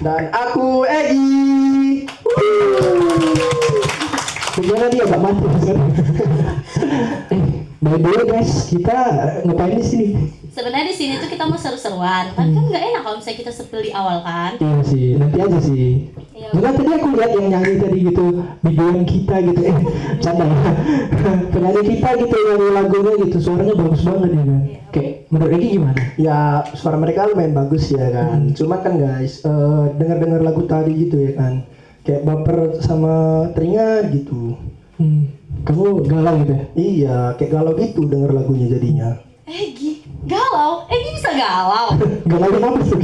Dan aku Egi. Gimana dia gak mati? By the way guys, kita ngapain di sini? Sebenarnya di sini tuh kita mau seru-seruan, kan nggak enak kalau misalnya kita seperti awal kan. Iya sih, nanti aja sih. Iya. Enggak, tadi aku lihat yang nyanyi tadi gitu, videoan kita gitu, canda ya. Penyanyi kita gitu nyanyi lagunya gitu, suaranya bagus banget ya kan. Kayak menurut Egi gimana? Ya suara mereka lumayan bagus ya kan. Cuma kan guys, dengar-dengar lagu tadi gitu ya kan, kayak baper sama telinga gitu. Kamu galau gitu ya? Iya, kayak galau gitu denger lagunya jadinya. Egi, galau? Egi bisa galau? Galau kenapa sih?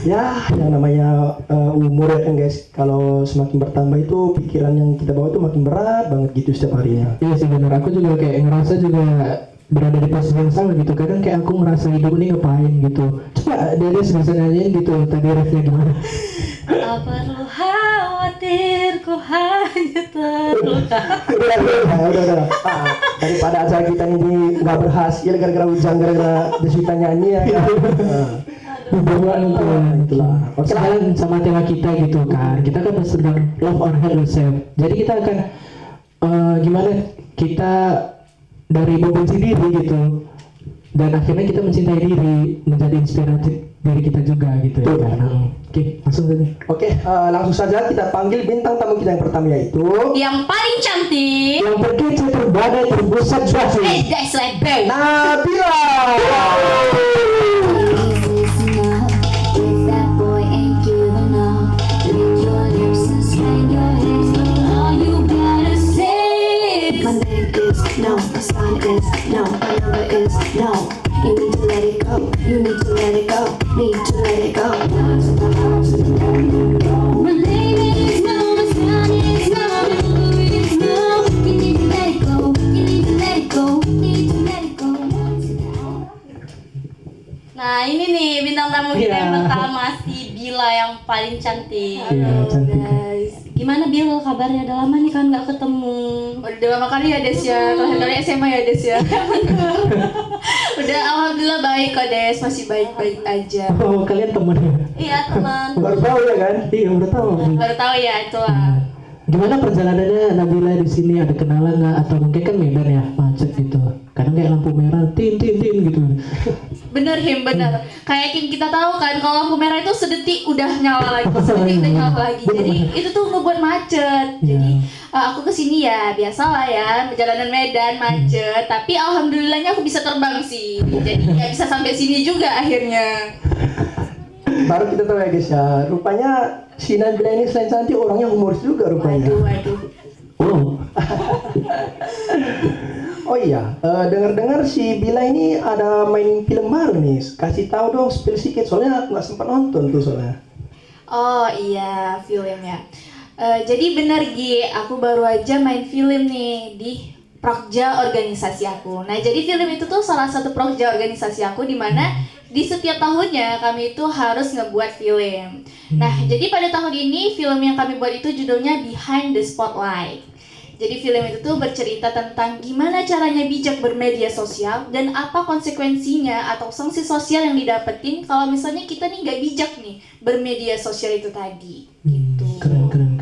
Ya, yang namanya umur ya kan guys. Kalau semakin bertambah itu pikiran yang kita bawa itu makin berat banget gitu setiap harinya. Iya sih benar, aku juga kayak ngerasa juga berada di posisi yang sama gitu. Kadang kayak aku ngerasa hidup ini ngapain gitu. Coba dari bisa nyanyiin gitu tadi refnya gimana? Tak perlu khawatir, ku hanya terluka. Udah. Daripada acara kita ini nggak berhasil gara-gara hujan, gara-gara Deswita nyanyi ya. Hubungan itu itulah. Oke lah. sejalan sama tema kita gitu kan. Kita kan sedang love or hate yourself. Jadi kita akan gimana kita dari membenci diri gitu, dan akhirnya kita mencintai diri, menjadi inspiratif diri kita juga gitu ya kan. Oke, langsung saja. Oke, langsung saja kita panggil bintang tamu kita yang pertama yaitu Yang paling cantik. Yang berkece, terbadai, terbusat, cuaca. That's like babe. Nabila. No, my sign is no, my number is no. You need to let it go. You need to let it go. Need to let it go. My name is no, my sign is no, my number is no. You need to let it go. You need to let it go. Need to let it go. Nah ini nih bintang tamu kita Iya. yang pertama, si Bila yang paling cantik. Iya, cantik. Guys, gimana Bil kabarnya? Udah lama nih kan nggak ketemu. Udah lama kali ya Des ya, terakhir kali SMA ya Des ya. Udah alhamdulillah baik kok Des, masih baik-baik aja. Oh, kalian temen ya? Iya teman. Baru tahu ya kan? Iya, udah tahu. Baru tahu ya itulah. Gimana perjalanannya Nabila di sini? Ada kenalan nggak? Atau mungkin kan Medan ya, macet gitu. Kadang kayak lampu merah, tin gitu. Bener Him, bener. Kayak yang kita tahu kan, kalau lampu merah itu sedetik udah nyala lagi, sedetik udah nyala lagi. Jadi itu tuh ngebuat macet. Jadi aku kesini ya, biasalah ya, perjalanan Medan macet. Tapi alhamdulillahnya aku bisa terbang sih. Jadi ya bisa sampai sini juga akhirnya. Baru kita tahu ya guys ya. Rupanya si Nabila ini selain cantik orangnya humoris juga rupanya. Waduh. Oh, Oh iya, dengar-dengar si Bila ini ada main film baru nih. Kasih tahu dong, spill sedikit soalnya aku nggak sempat nonton tuh soalnya. Oh iya, filmnya. Jadi bener Gi, aku baru aja main film nih di prokja organisasi aku. Nah jadi film itu tuh salah satu prokja organisasi aku di mana di setiap tahunnya kami itu harus ngebuat film. Nah jadi pada tahun ini film yang kami buat itu judulnya Behind the Spotlight. Jadi film itu tuh bercerita tentang gimana caranya bijak bermedia sosial dan apa konsekuensinya atau sanksi sosial yang didapetin kalau misalnya kita nih nggak bijak nih bermedia sosial itu tadi. Gitu. keren.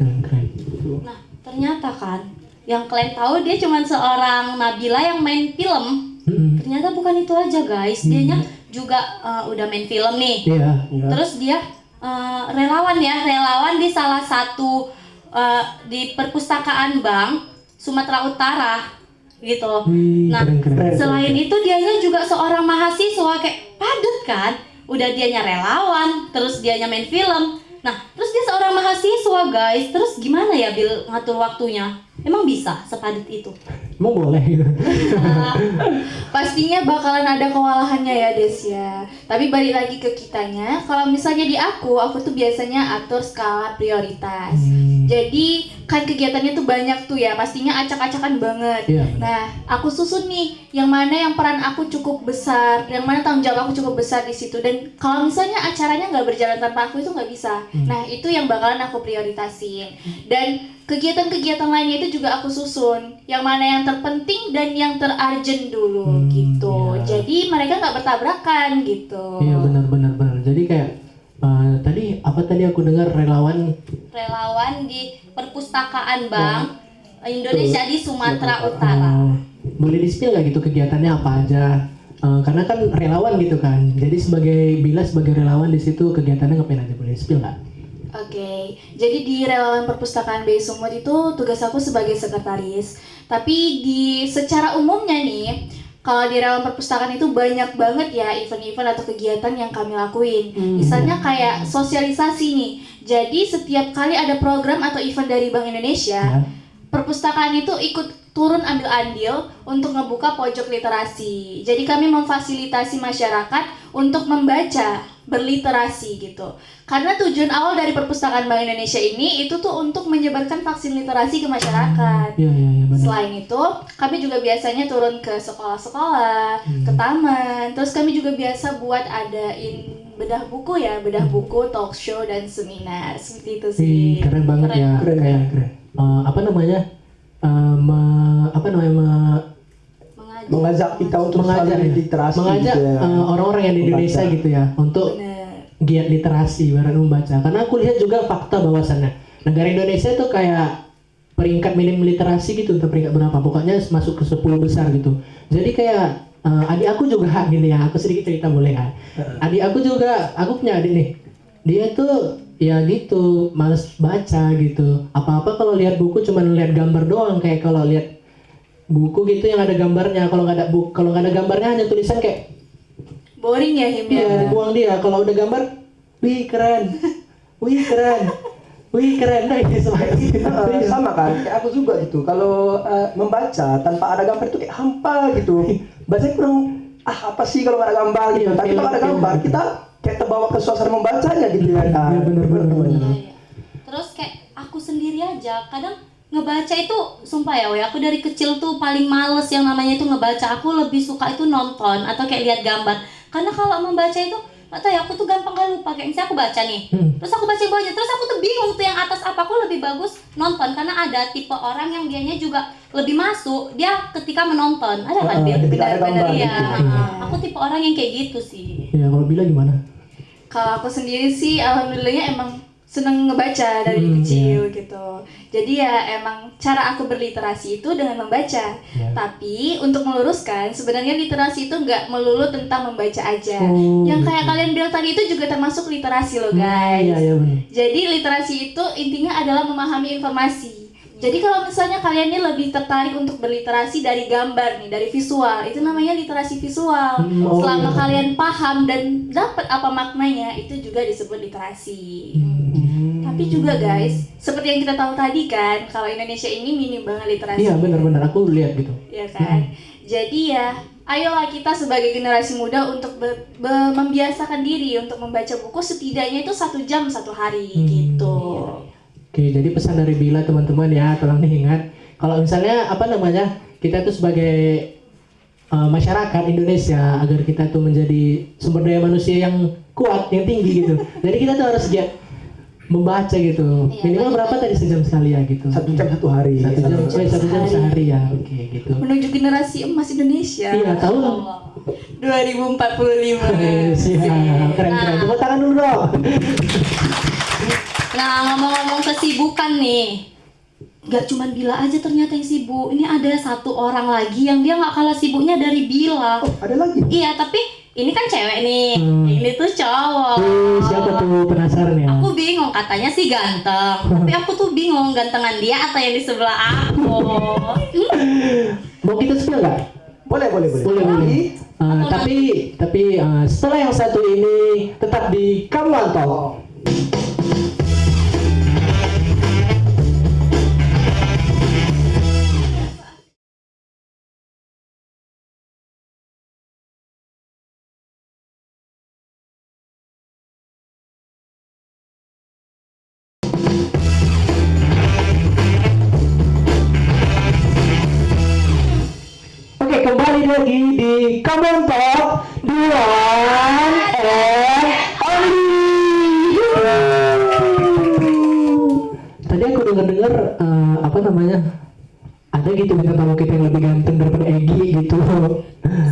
Nah ternyata kan yang kalian tahu dia cuma seorang Nabila yang main film. Ternyata bukan itu aja guys. Dianya juga udah main film nih. Iya. Terus dia relawan di salah satu di perpustakaan Bank Sumatera Utara gitu. Nah, Keren. selain itu dianya juga seorang mahasiswa, kayak padet kan. Udah dianya relawan, terus dianya main film. Nah, terus dia seorang mahasiswa guys. Terus gimana ya Bil ngatur waktunya? Emang bisa sepadet itu? Emang boleh gitu. Nah, Pastinya bakalan ada kewalahannya ya Des ya. Tapi balik lagi ke kitanya, kalau misalnya di aku tuh biasanya atur skala prioritas. Jadi kan kegiatannya tuh banyak tuh ya, pastinya acak-acakan banget. Iya. Nah, aku susun nih yang mana yang peran aku cukup besar, yang mana tanggung jawab aku cukup besar di situ. Dan kalau misalnya acaranya nggak berjalan tanpa aku itu nggak bisa. Nah, itu yang bakalan aku prioritasin. Dan kegiatan-kegiatan lainnya itu juga aku susun, yang mana yang terpenting dan yang terurgent dulu gitu. Iya. Jadi mereka nggak bertabrakan gitu. Iya benar. Jadi kayak tadi aku dengar relawan relawan di perpustakaan Bank Indonesia di Sumatera Utara. boleh di-spill nggak gitu kegiatannya apa aja? Karena kan relawan gitu kan. Jadi sebagai relawan di situ kegiatannya ngapain aja, boleh di-spill nggak? Oke, jadi di relawan perpustakaan BI Sumut itu tugas aku sebagai sekretaris. Tapi secara umumnya nih, kalau di relawan perpustakaan itu banyak banget ya event-event atau kegiatan yang kami lakuin. Misalnya kayak sosialisasi nih. Jadi setiap kali ada program atau event dari Bank Indonesia, perpustakaan itu ikut turun ambil andil untuk ngebuka pojok literasi. Jadi kami memfasilitasi masyarakat untuk membaca, berliterasi gitu. Karena tujuan awal dari perpustakaan Bank Indonesia ini itu tuh untuk menyebarkan vaksin literasi ke masyarakat. Iya benar. Selain itu, kami juga biasanya turun ke sekolah-sekolah, ke taman. Terus kami juga biasa buat adain bedah buku, talk show dan seminar. Seperti itu sih. Keren banget ya. Keren. Apa namanya? Mengajak kita untuk mengajak selalu literasi mengajak gitu ya. orang-orang yang di Membaca. Indonesia gitu ya untuk Bener. giat literasi baru membaca. Karena aku lihat juga fakta bahwasannya negara Indonesia tuh kayak peringkat minim literasi gitu, untuk peringkat berapa, pokoknya masuk ke 10 besar gitu. Jadi kayak adik aku juga gini ya, aku sedikit cerita boleh kan? Adik aku juga, aku punya adik nih, dia tuh ya gitu males baca gitu. Apa-apa kalau lihat buku cuman lihat gambar doang, kayak kalau lihat buku gitu yang ada gambarnya, kalau nggak ada gambarnya hanya tulisan kayak Boring ya Him ya? iya, buang dia. Kalau udah gambar, wih keren, nah ini Sama kan, kayak aku juga gitu. Kalau membaca tanpa ada gambar itu kayak hampa gitu. Bacanya kurang apa sih kalau nggak ada gambar gitu. Iya, Tapi kalau ada film. gambar kita kayak terbawa ke suasana membacanya gitu ya kan. Iya, bener. Iya. Terus kayak aku sendiri aja kadang ngebaca itu sumpah ya aku dari kecil tuh paling males yang namanya itu ngebaca. Aku lebih suka itu nonton atau kayak lihat gambar. Karena kalau membaca itu nggak tahu ya, aku tuh gampang kali lupa. Kayak misalnya aku baca nih, terus aku baca bawahnya, terus aku tuh bingung tuh yang atas apa. Aku lebih bagus nonton karena ada tipe orang yang dianya juga lebih masuk dia ketika menonton. Ada kan dia? ketika ada gambar Iya. gitu. Aku tipe orang yang kayak gitu sih. ya kalau Bila gimana? Kalau aku sendiri sih alhamdulillahnya emang seneng ngebaca dari kecil gitu. Jadi ya emang cara aku berliterasi itu dengan membaca. Tapi untuk meluruskan, sebenarnya literasi itu nggak melulu tentang membaca aja. Yang kayak kalian bilang tadi itu juga termasuk literasi loh guys. Iya benar. Jadi literasi itu intinya adalah memahami informasi. Jadi kalau misalnya kalian ini lebih tertarik untuk berliterasi dari gambar nih, dari visual, itu namanya literasi visual. Selama kalian paham dan dapat apa maknanya, itu juga disebut literasi. Tapi juga guys, seperti yang kita tahu tadi kan, kalau Indonesia ini minim banget literasi. Iya benar, aku lihat gitu. Ya kan? Jadi ya, ayolah kita sebagai generasi muda untuk membiasakan diri untuk membaca buku setidaknya itu 1 jam 1 hari gitu. Oke, jadi pesan dari Bila teman-teman ya, tolong diingat kalau misalnya kita tuh sebagai masyarakat Indonesia, agar kita tuh menjadi sumber daya manusia yang kuat, yang tinggi gitu. Jadi kita tuh harus giat membaca gitu. Minimal berapa tadi, sejam sekali ya gitu. 1 jam 1 hari. 1 jam sehari ya. Oke gitu. Menuju generasi emas Indonesia. Iya, tahu. 2045. Siap, keren. Tepuk tangan dulu dong. Nah, ngomong-ngomong kesibukan nih, gak cuman Bila aja ternyata yang sibuk. Ini ada 1 orang lagi yang dia gak kalah sibuknya dari Bila. Oh, ada lagi? Iya, tapi ini kan cewek nih, ini tuh cowok. Siapa tuh, penasaran ya? Aku bingung, katanya sih ganteng. Tapi aku tuh bingung, gantengan dia atau yang di sebelah aku. Mau kita spill nggak? Boleh. Boleh. Tapi setelah yang satu ini tetap di Kamuan Talk. Oke, kembali lagi di Kamuan Talk the one and only. Tadi aku dengar ada gitu bintang tamu kita yang lebih ganteng daripada Egi gitu.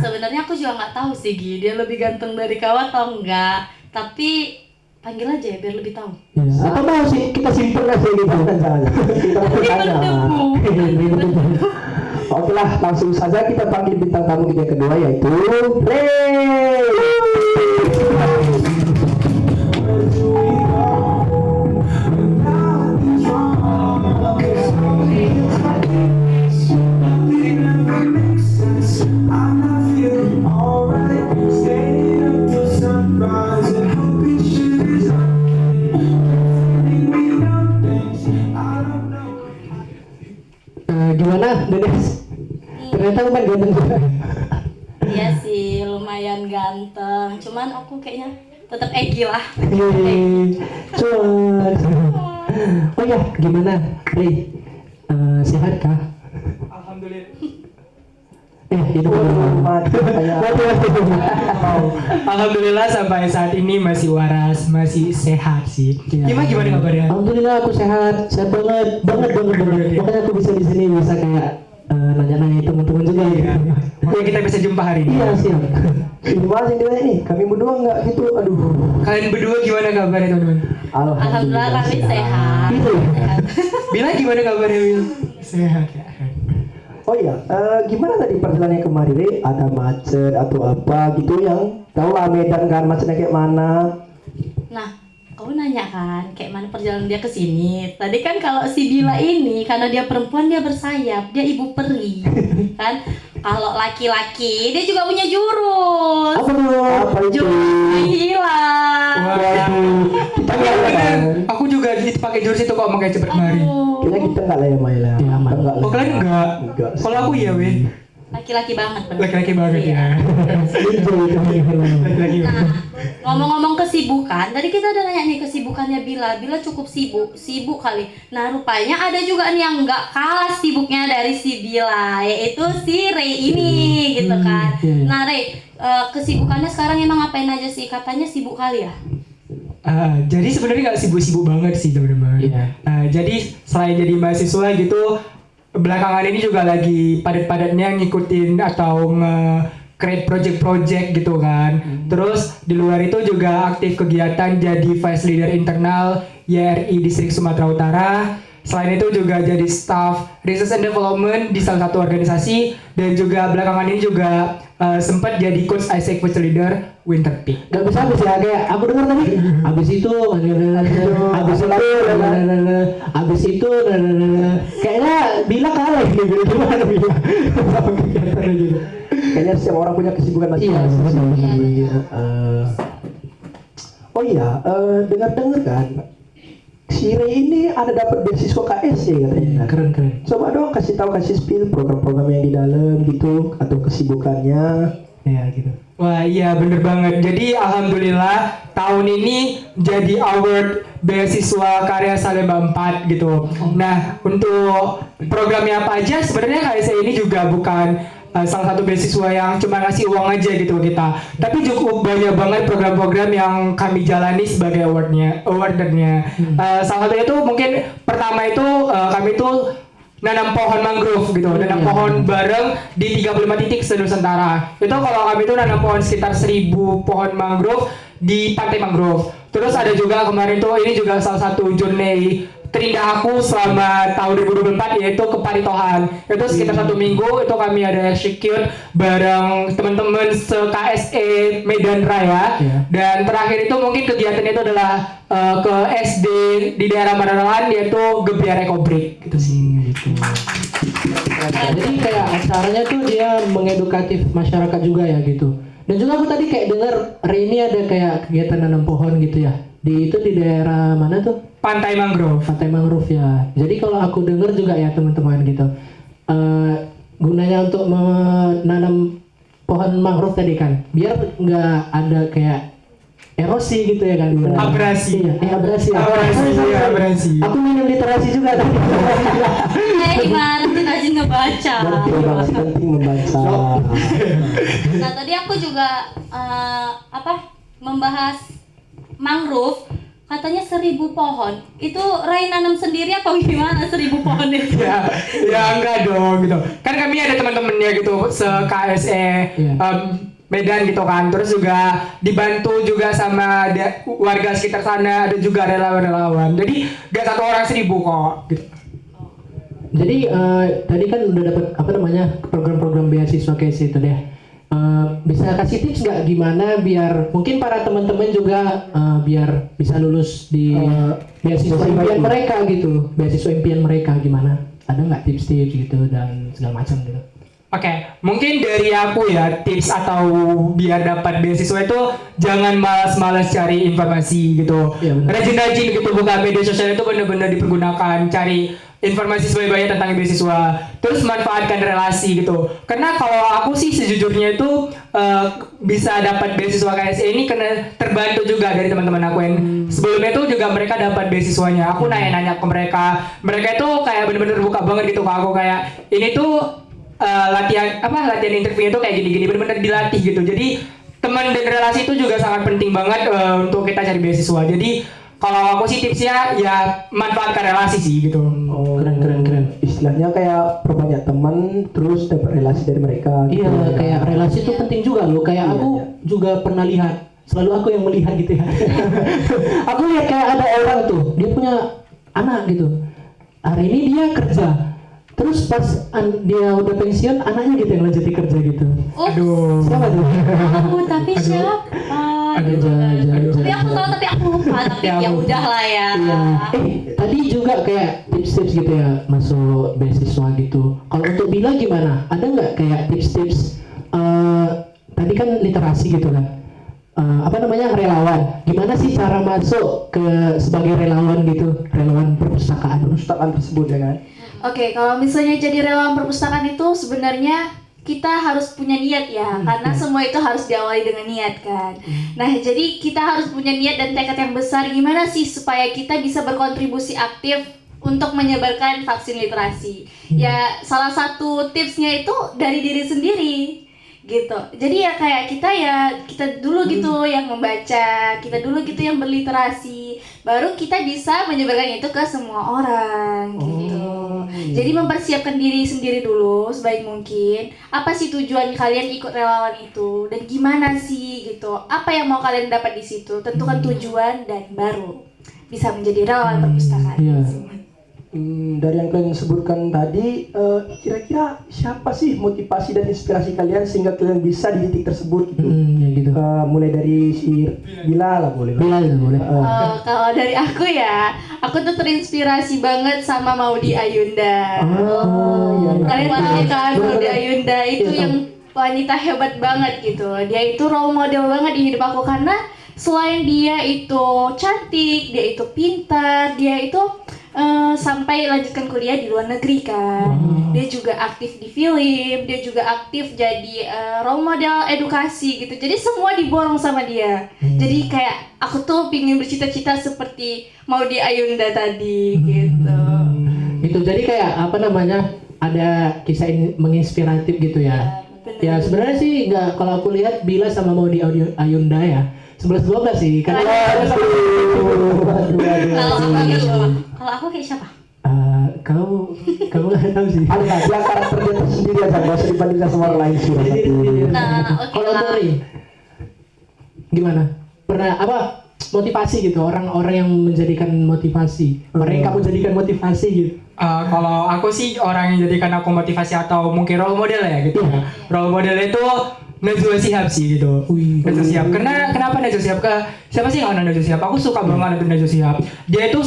Sebenarnya aku juga nggak tahu sih Gi, dia lebih ganteng dari kau atau enggak. Tapi panggil aja ya biar lebih tahu. Ya, atau mau sih kita simpen aja gitu. Jangan. Kita mau tanya. Berdebu. Oke lah, langsung saja kita panggil bintang tamu kita yang kedua yaitu Ray. Gimana, Dedes? Ternyata lumayan ganteng juga. Iya sih, lumayan ganteng. Cuman aku kayaknya tetap Egi lah. Cuman. Oh ya, gimana, Ray? Sehat kah? Alhamdulillah. Itu Alhamdulillah sampai saat ini masih waras, masih sehat sih. Iya. Gimana kabarnya? Alhamdulillah aku sehat banget. Makanya aku bisa di sini bisa kayak nanya-nanya teman-teman juga. Iya. Oke, kita bisa jumpa hari ini. Iya siap. Gimana sih dia ini? Kami berdua nggak gitu, aduh. Kalian berdua gimana kabarnya teman-teman? Alhamdulillah kami sehat. Gitu ya? Sehat. Bila gimana kabarnya Wil? Sehat ya. Oh iya, gimana tadi perjalanannya kemarin? Re? Ada macet atau apa gitu yang tahu lah Medan kan macetnya kayak mana? Nah, kau nanya kan, kayak mana perjalanan dia ke sini. Tadi kan kalau si Bila ini, karena dia perempuan dia bersayap, dia ibu peri, kan? Kalau laki-laki, dia juga punya jurus. Apa tuh? Apa itu? Jurus hilang. Waduh, kita nggak lah kan? Aku juga pakai jurus itu kok makanya cepet kemarin. Kayaknya kita nggak lah ya Mai lah. Iya, aman. Kita nggak lah. Oh kalian enggak? Enggak. Kalau aku iya weh. Laki-laki banget, bener. Laki-laki banget Iya. ya. Laki-laki Nah, banget. ngomong-ngomong kesibukan, tadi kita udah nanya nih kesibukannya Bila cukup sibuk kali. Nah, rupanya ada juga nih yang nggak kalah sibuknya dari si Bila, yaitu si Ray ini, gitu kan. iya. Nah, Ray, kesibukannya sekarang emang ngapain aja sih? Katanya sibuk kali ya? Jadi sebenarnya nggak sibuk-sibuk banget sih teman-teman. Iya. Jadi selain jadi mahasiswa gitu, belakangan ini juga lagi padat-padatnya ngikutin atau nge-create project-project gitu kan. Terus di luar itu juga aktif kegiatan jadi vice leader internal YRI Distrik Sumatera Utara. Selain itu juga jadi staff research and development di salah satu organisasi, dan juga belakangan ini juga sempat jadi coach Isaac Future Leader Winter Peak. Gak bisa habis ya, kayak aku dengar tadi abis itu kayaknya Bila kalah ini gimana Bila sama kegiatannya gitu. Kayaknya setiap orang punya kesibukan Iya, masing-masing. betul. Iya, oh iya, dengar-dengar kan si Ray ini ada dapat beasiswa KSC katanya. Keren. Coba dong kasih spill program-program yang di dalam gitu atau kesibukannya. Ya gitu. Wah iya bener banget. Jadi alhamdulillah tahun ini jadi award beasiswa karya Salemba 4 gitu. Nah untuk programnya apa aja sebenarnya KSC ini juga bukan salah satu beasiswa yang cuma ngasih uang aja gitu ke kita, tapi cukup banyak banget program-program yang kami jalani sebagai awardernya. Salah satunya tuh mungkin pertama itu kami tuh nanam pohon mangrove gitu, nanam pohon bareng di 35 titik se-Nusantara. Itu kalau kami tuh nanam pohon sekitar 1000 pohon mangrove di pantai mangrove. Terus ada juga kemarin tuh ini juga salah satu journey terindah aku selama tahun 2024 yaitu ke Paritohan. Itu sekitar 1 minggu itu kami ada execute bareng teman-teman se-KSE Medan Raya. Dan terakhir itu mungkin kegiatan itu adalah ke SD di daerah Manaran yaitu Gebiar Ekobrik gitu sih. Gitu. Jadi kayak acaranya tuh dia mengedukatif masyarakat juga ya gitu. Dan juga aku tadi kayak dengar Ray ini ada kayak kegiatan nanam pohon gitu ya. Di daerah mana tuh? Pantai Mangrove. Pantai Mangrove ya. Jadi kalau aku dengar juga ya teman-teman gitu. Gunanya untuk menanam pohon mangrove tadi kan, biar nggak ada kayak erosi gitu ya kan. Abrasi. Iya, abrasi. Abrasi. Aku minim literasi juga tadi. Gimana sih rajin ngebaca? Penting banget, penting membaca. Nah tadi aku juga membahas mangrove, katanya 1000 pohon. Itu Ray nanam sendiri apa gimana 1000 pohon itu? ya enggak dong gitu. Kan kami ada teman-temannya gitu se-KSE Medan gitu kan. Terus juga dibantu juga sama warga sekitar sana, ada juga relawan-relawan. Jadi gak satu orang 1000 kok gitu. Jadi tadi kan udah dapat apa namanya program-program beasiswa kayak situ deh. Bisa kasih tips nggak gimana biar mungkin para teman-teman juga biar bisa lulus di beasiswa impian mereka gitu, beasiswa impian mereka gimana? Ada nggak tips-tips gitu dan segala macam gitu? Oke, mungkin dari aku ya tips atau biar dapat beasiswa itu jangan malas-malas cari informasi gitu. Iya, benar. Rajin-rajin gitu buka media sosial itu benar-benar dipergunakan cari informasi sebanyak-banyak tentang beasiswa. Terus manfaatkan relasi gitu. Karena kalau aku sih sejujurnya itu bisa dapat beasiswa KSE ini karena terbantu juga dari teman-teman aku yang sebelumnya itu juga mereka dapat beasiswanya. Aku nanya-nanya ke mereka. Mereka itu kayak benar-benar terbuka banget gitu ke aku kayak ini tuh latihan interviewnya tuh kayak gini-gini benar-benar dilatih gitu. Jadi teman dan relasi itu juga sangat penting banget untuk kita cari beasiswa. Jadi kalau aku sih tipsnya ya manfaatkan relasi sih gitu. Oh, Keren. Istilahnya kayak perbanyak teman terus dapat relasi dari mereka. Iya, gitu. kayak relasi itu penting juga loh. Kayak aku juga pernah lihat, selalu aku yang melihat gitu ya. Aku lihat kayak ada orang tuh, dia punya anak gitu. Hari ini dia kerja. Terus pas dia udah pensiun, anaknya gitu yang lanjut kerja gitu. Aduh. Siapa tuh? Tapi siapa? Gitu kan. Tapi aku tahu, tapi aku lupa. Tapi ya udah lah ya. Iya. Tadi juga kayak tips-tips gitu ya masuk beasiswa gitu. Kalau untuk Bila gimana? Ada nggak kayak tips-tips? Tadi kan literasi gitu kan. Apa namanya relawan? Gimana sih cara masuk ke sebagai relawan gitu? Relawan perpustakaan. Perpustakaan tersebut ya kan. Oke, kalau misalnya jadi relawan perpustakaan itu sebenarnya kita harus punya niat ya, karena semua itu harus diawali dengan niat kan. Nah, jadi kita harus punya niat dan tekad yang besar gimana sih supaya kita bisa berkontribusi aktif untuk menyebarkan vaksin literasi. Ya, salah satu tipsnya itu dari diri sendiri gitu. Jadi ya kayak kita dulu gitu yang membaca, kita dulu gitu yang berliterasi, baru kita bisa menyebarkan itu ke semua orang gitu. Jadi mempersiapkan diri sendiri dulu sebaik mungkin. Apa sih tujuan kalian ikut relawan itu dan gimana sih gitu? Apa yang mau kalian dapat di situ? Tentukan tujuan dan baru bisa menjadi relawan perpustakaan. Iya. Dari yang kalian sebutkan tadi, kira-kira siapa sih motivasi dan inspirasi kalian sehingga kalian bisa di titik tersebut gitu? Ya gitu. Mulai dari si Bila lah boleh. Bila ya, boleh. Kalau dari aku ya, aku tuh terinspirasi banget sama Maudy Ayunda. Iya. Kalian tahu kan Maudy Ayunda itu Iya, yang wanita hebat banget gitu. Dia itu role model banget di hidup aku karena selain dia itu cantik, dia itu pintar, dia itu sampai lanjutkan kuliah di luar negeri kan. Dia juga aktif di film, dia juga aktif jadi role model edukasi gitu. Jadi semua diborong sama dia. Jadi kayak aku tuh pingin bercita-cita seperti Maudy Ayunda tadi gitu. Itu jadi kayak apa namanya? Ada kisah menginspiratif gitu ya. Ya sebenarnya sih nggak, kalau aku lihat Bila sama Maudy Ayunda ya 11-12 sih karena Kalau aku kayak siapa? kamu nggak tahu sih. Ada nggak? Dia karakter dia tersendiri aja, nggak usah dibandingkan sama orang lain sih. Nah, oke Kalau lah. Tori gimana? Pernah apa motivasi gitu, orang-orang yang menjadikan motivasi, orang yang kamu jadikan motivasi gitu. Kalau aku sih orang yang jadikan aku motivasi atau mungkin role model ya gitu. Iya. Role model itu Najwa Shihab sih gitu. Najwa Shihab. Kenapa Najwa Shihab? Siapa sih yang Najwa Shihab? Aku suka banget dengan Najwa Shihab. Dia itu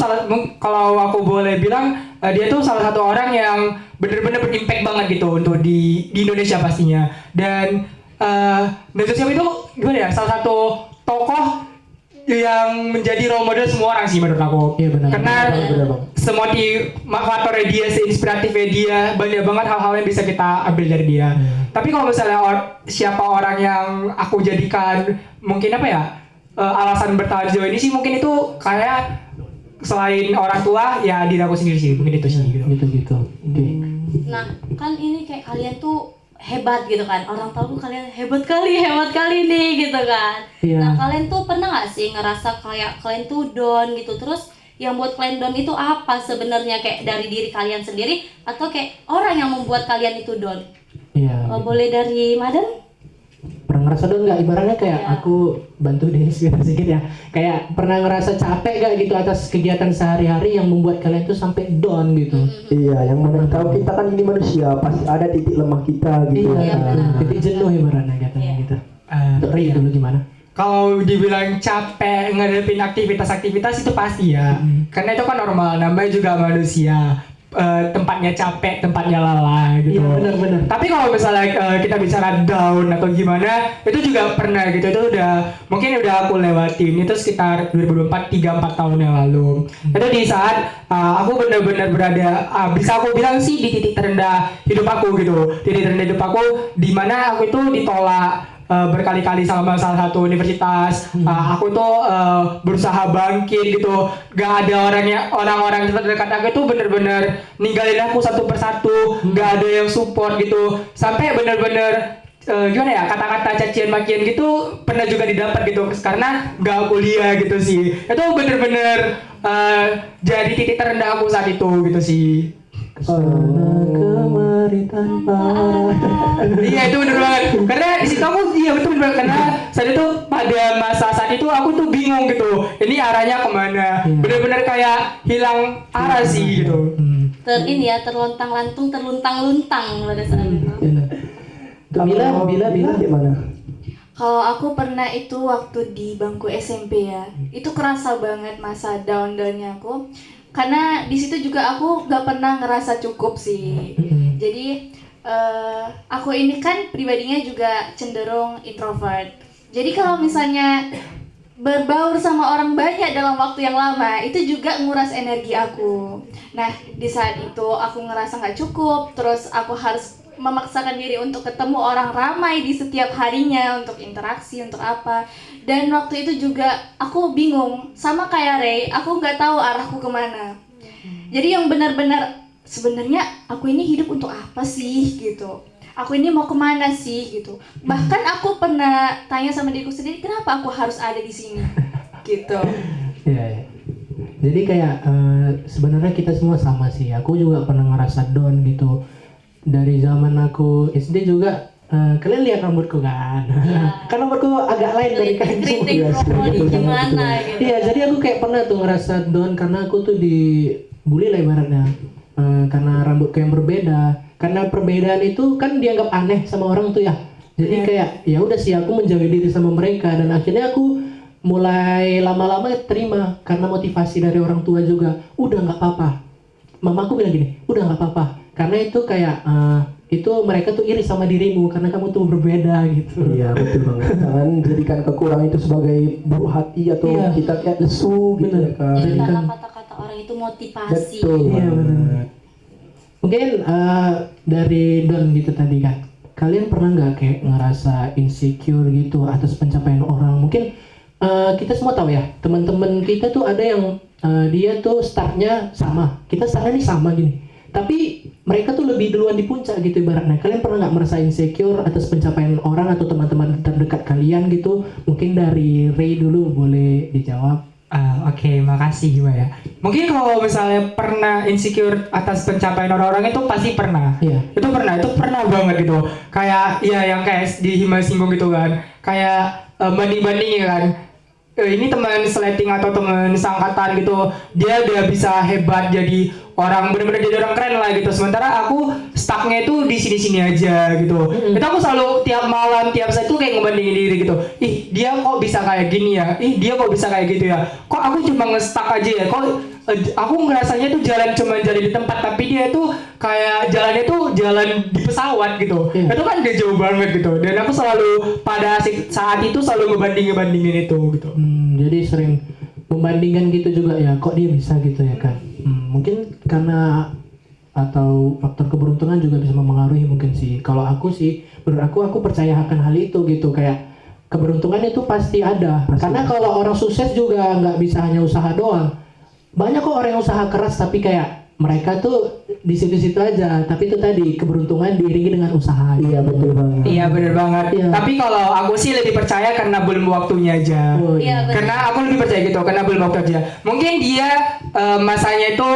kalau aku boleh bilang dia tuh salah satu orang yang benar-benar berimpact banget gitu untuk di Indonesia pastinya. Dan Najwa Shihab itu gimana ya? Salah satu tokoh yang menjadi role model semua orang sih menurut aku. Iya, benar. Karena Benar, Bang. semotivatornya dia, seinspiratifnya dia, banyak banget hal-hal yang bisa kita ambil dari dia. Tapi kalau misalnya siapa orang yang aku jadikan mungkin apa ya alasan bertahan sejauh ini sih mungkin itu kayak selain orang tua ya diri aku sendiri sih mungkin itu sih gitu. Gitu. Oke. Nah, kan ini kayak kalian tuh hebat gitu kan. Orang tahu kalian hebat kali nih gitu kan. Iya. Nah, kalian tuh pernah nggak sih ngerasa kayak kalian tuh down gitu? Terus yang buat kalian down itu apa sebenarnya, kayak dari diri kalian sendiri atau kayak orang yang membuat kalian itu down? Iya. Boleh dari Madan? pernah ngerasa down nggak? Ibaratnya kayak Iya. aku bantu deh sedikit ya. Kayak pernah ngerasa capek gak gitu atas kegiatan sehari-hari yang membuat kalian tuh sampai down gitu? Iya, yang mana tahu kita kan ini manusia, pasti ada titik lemah kita gitu. Iya, benar. titik jenuh ibaratnya katanya Iya. gitu. Eh, Untuk Ray dulu gimana? Kalau dibilang capek ngadepin aktivitas-aktivitas itu pasti ya, karena itu kan normal, namanya juga manusia. Tempatnya capek, tempatnya lelah gitu. Iya, benar-benar. Tapi kalau misalnya kita bicara down atau gimana, itu juga pernah gitu. Itu mungkin udah aku lewatin. Itu sekitar 2024, 3-4 tahun yang lalu. Itu di saat aku benar-benar berada, bisa aku bilang sih di titik terendah hidup aku gitu. Titik terendah hidup aku, di mana aku itu ditolak berkali-kali sama salah satu universitas. Aku tuh berusaha bangkit gitu. Gak ada orang-orang terdekat aku itu bener-bener ninggalin aku satu persatu. Gak ada yang support gitu. Sampai bener-bener gimana ya, kata-kata cacian makian gitu pernah juga didapat gitu, karena gak kuliah gitu sih. Itu bener-bener jadi titik terendah aku saat itu gitu sih. Kesana kemari tanpa. Iya, itu bener banget. Karena di situ aku, iya betul bener, karena saat itu pada masa saat itu aku tuh bingung gitu. Ini arahnya kemana? Bener-bener kayak hilang arah sih gitu. Ini ya terlontang-lantung, terluntang-luntang pada saat itu. Bila gimana? Kalau aku pernah itu waktu di bangku SMP ya, itu kerasa banget masa down-downnya aku. Karena di situ juga aku gak pernah ngerasa cukup sih. Jadi aku ini kan pribadinya juga cenderung introvert. Jadi kalau misalnya berbaur sama orang banyak dalam waktu yang lama, itu juga nguras energi aku. Nah, di saat itu aku ngerasa gak cukup, terus aku harus memaksakan diri untuk ketemu orang ramai di setiap harinya, untuk interaksi, untuk apa. Dan waktu itu juga aku bingung, sama kayak Ray, aku nggak tahu arahku kemana. Jadi yang benar-benar sebenarnya aku ini hidup untuk apa sih gitu. Aku ini mau kemana sih gitu. Bahkan aku pernah tanya sama diriku sendiri, kenapa aku harus ada di sini gitu. Iya. Jadi kayak sebenarnya kita semua sama sih. Aku juga pernah ngerasa down gitu. Dari zaman aku SD juga, kalian lihat rambutku kan? Kan rambutku agak lain dari kalian semua. Kritik brokoli gimana gitu. Iya, jadi aku kayak pernah tuh ngerasa down karena aku tuh dibully lah ibaratnya. Karena rambutku yang berbeda. Karena perbedaan itu kan dianggap aneh sama orang tuh ya. Jadi kayak ya udah sih, aku menjauhi diri sama mereka, dan akhirnya aku mulai lama-lama terima karena motivasi dari orang tua juga. Udah nggak apa-apa. Mamaku bilang gini, udah nggak apa-apa. Karena itu kayak itu mereka tuh iri sama dirimu karena kamu tuh berbeda gitu. Iya, betul banget. Jangan jadikan kekurangan itu sebagai buruk hati atau Iya. kita kayak lesu gitu ya kan. Jadikanlah kata-kata orang itu motivasi. Betul. Iya, benar. Mungkin dari Don gitu tadi kan, kalian pernah nggak kayak ngerasa insecure gitu atas pencapaian orang? Mungkin kita semua tahu ya, teman-teman kita tuh ada yang dia tuh startnya sama, kita startnya nih sama gini, tapi mereka tuh lebih duluan di puncak gitu ibaratnya. Kalian pernah nggak merasa insecure atas pencapaian orang atau teman-teman terdekat kalian gitu? Mungkin dari Ray dulu boleh dijawab. Oke, makasih juga ya. Mungkin kalau misalnya pernah insecure atas pencapaian orang-orang itu pasti pernah. Iya. Itu pernah banget gitu. Kayak ya yang kayak di Hima singgung gitu kan. Kayak banding-bandingin kan. Ini teman sleting atau teman sangkatan gitu, dia udah bisa hebat jadi orang, bener-bener jadi orang keren lah gitu. Sementara aku stucknya itu di sini-sini aja gitu. Itu aku selalu tiap malam, tiap saat itu kayak ngebandingin diri gitu. Ih, dia kok bisa kayak gini ya? Ih, dia kok bisa kayak gitu ya? Kok aku cuma nge-stuck aja ya? Kok aku ngerasanya tuh cuma jalan di tempat, tapi dia tuh kayak jalannya tuh jalan di pesawat gitu. Itu kan udah jauh banget gitu. Dan aku selalu pada saat itu selalu ngebandingin itu gitu. Jadi sering membandingkan gitu juga ya, kok dia bisa gitu ya kan. Mungkin karena atau faktor keberuntungan juga bisa mempengaruhi mungkin sih. Kalau aku sih, menurut aku percaya akan hal itu gitu, kayak keberuntungan itu pasti ada. Karena kalau orang sukses juga nggak bisa hanya usaha doang. Banyak kok orang yang usaha keras tapi kayak mereka tuh di situ-situ aja, tapi itu tadi keberuntungan diiringi dengan usaha. Iya, betul banget. Iya, bener banget. Iya. Tapi kalau aku sih lebih percaya karena belum waktunya aja. Oh, Iya, benar. Karena aku lebih percaya gitu, karena belum waktu aja. Mungkin dia masanya itu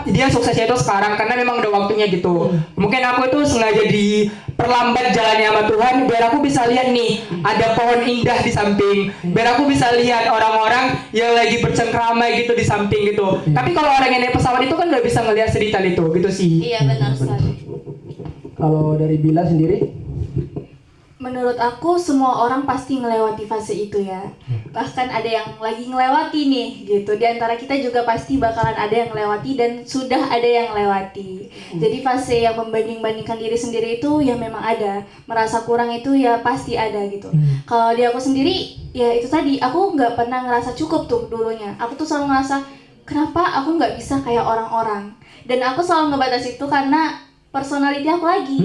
dia suksesnya itu sekarang karena memang udah waktunya gitu. Mungkin aku itu sengaja diperlambat jalannya sama Tuhan biar aku bisa lihat nih ada pohon indah di samping, biar aku bisa lihat orang-orang yang lagi bercengkrama gitu di samping gitu. Tapi kalau orang yang naik pesawat itu kan nggak bisa ngelihat sedetail itu gitu sih. Iya benar sekali. Kalau dari Bila sendiri? Menurut aku semua orang pasti ngelewati fase itu ya. Bahkan ada yang lagi ngelewati nih gitu. Di antara kita juga pasti bakalan ada yang ngelewati dan sudah ada yang lewati. Jadi fase yang membanding-bandingkan diri sendiri itu ya memang ada. Merasa kurang itu ya pasti ada gitu. Kalau di aku sendiri ya itu tadi, aku nggak pernah ngerasa cukup tuh dulunya. Aku tuh selalu ngerasa kenapa aku nggak bisa kayak orang-orang. Dan aku selalu ngebatasi itu karena personality aku lagi.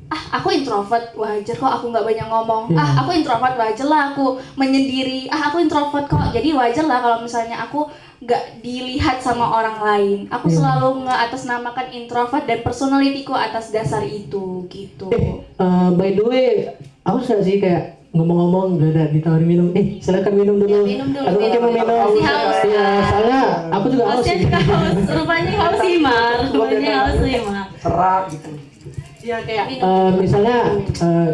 Aku introvert, wajar kok aku nggak banyak ngomong. Aku introvert, wajar lah aku menyendiri. Aku introvert kok, jadi wajar lah kalau misalnya aku nggak dilihat sama orang lain. Aku selalu nge-atasnamakan introvert dan personalityku atas dasar itu gitu. By the way, aku suka sih kayak ngomong-ngomong gak ada ditawarin minum. Silakan minum dulu. Ya, minum dulu. Aku mungkin mau minum. Masih haus. Iya, soalnya aku juga haus Hausnya sih. juga haus. Rupanya haus sih Mar. Rupanya haus sih Mar. Serak gitu. Iya kayak misalnya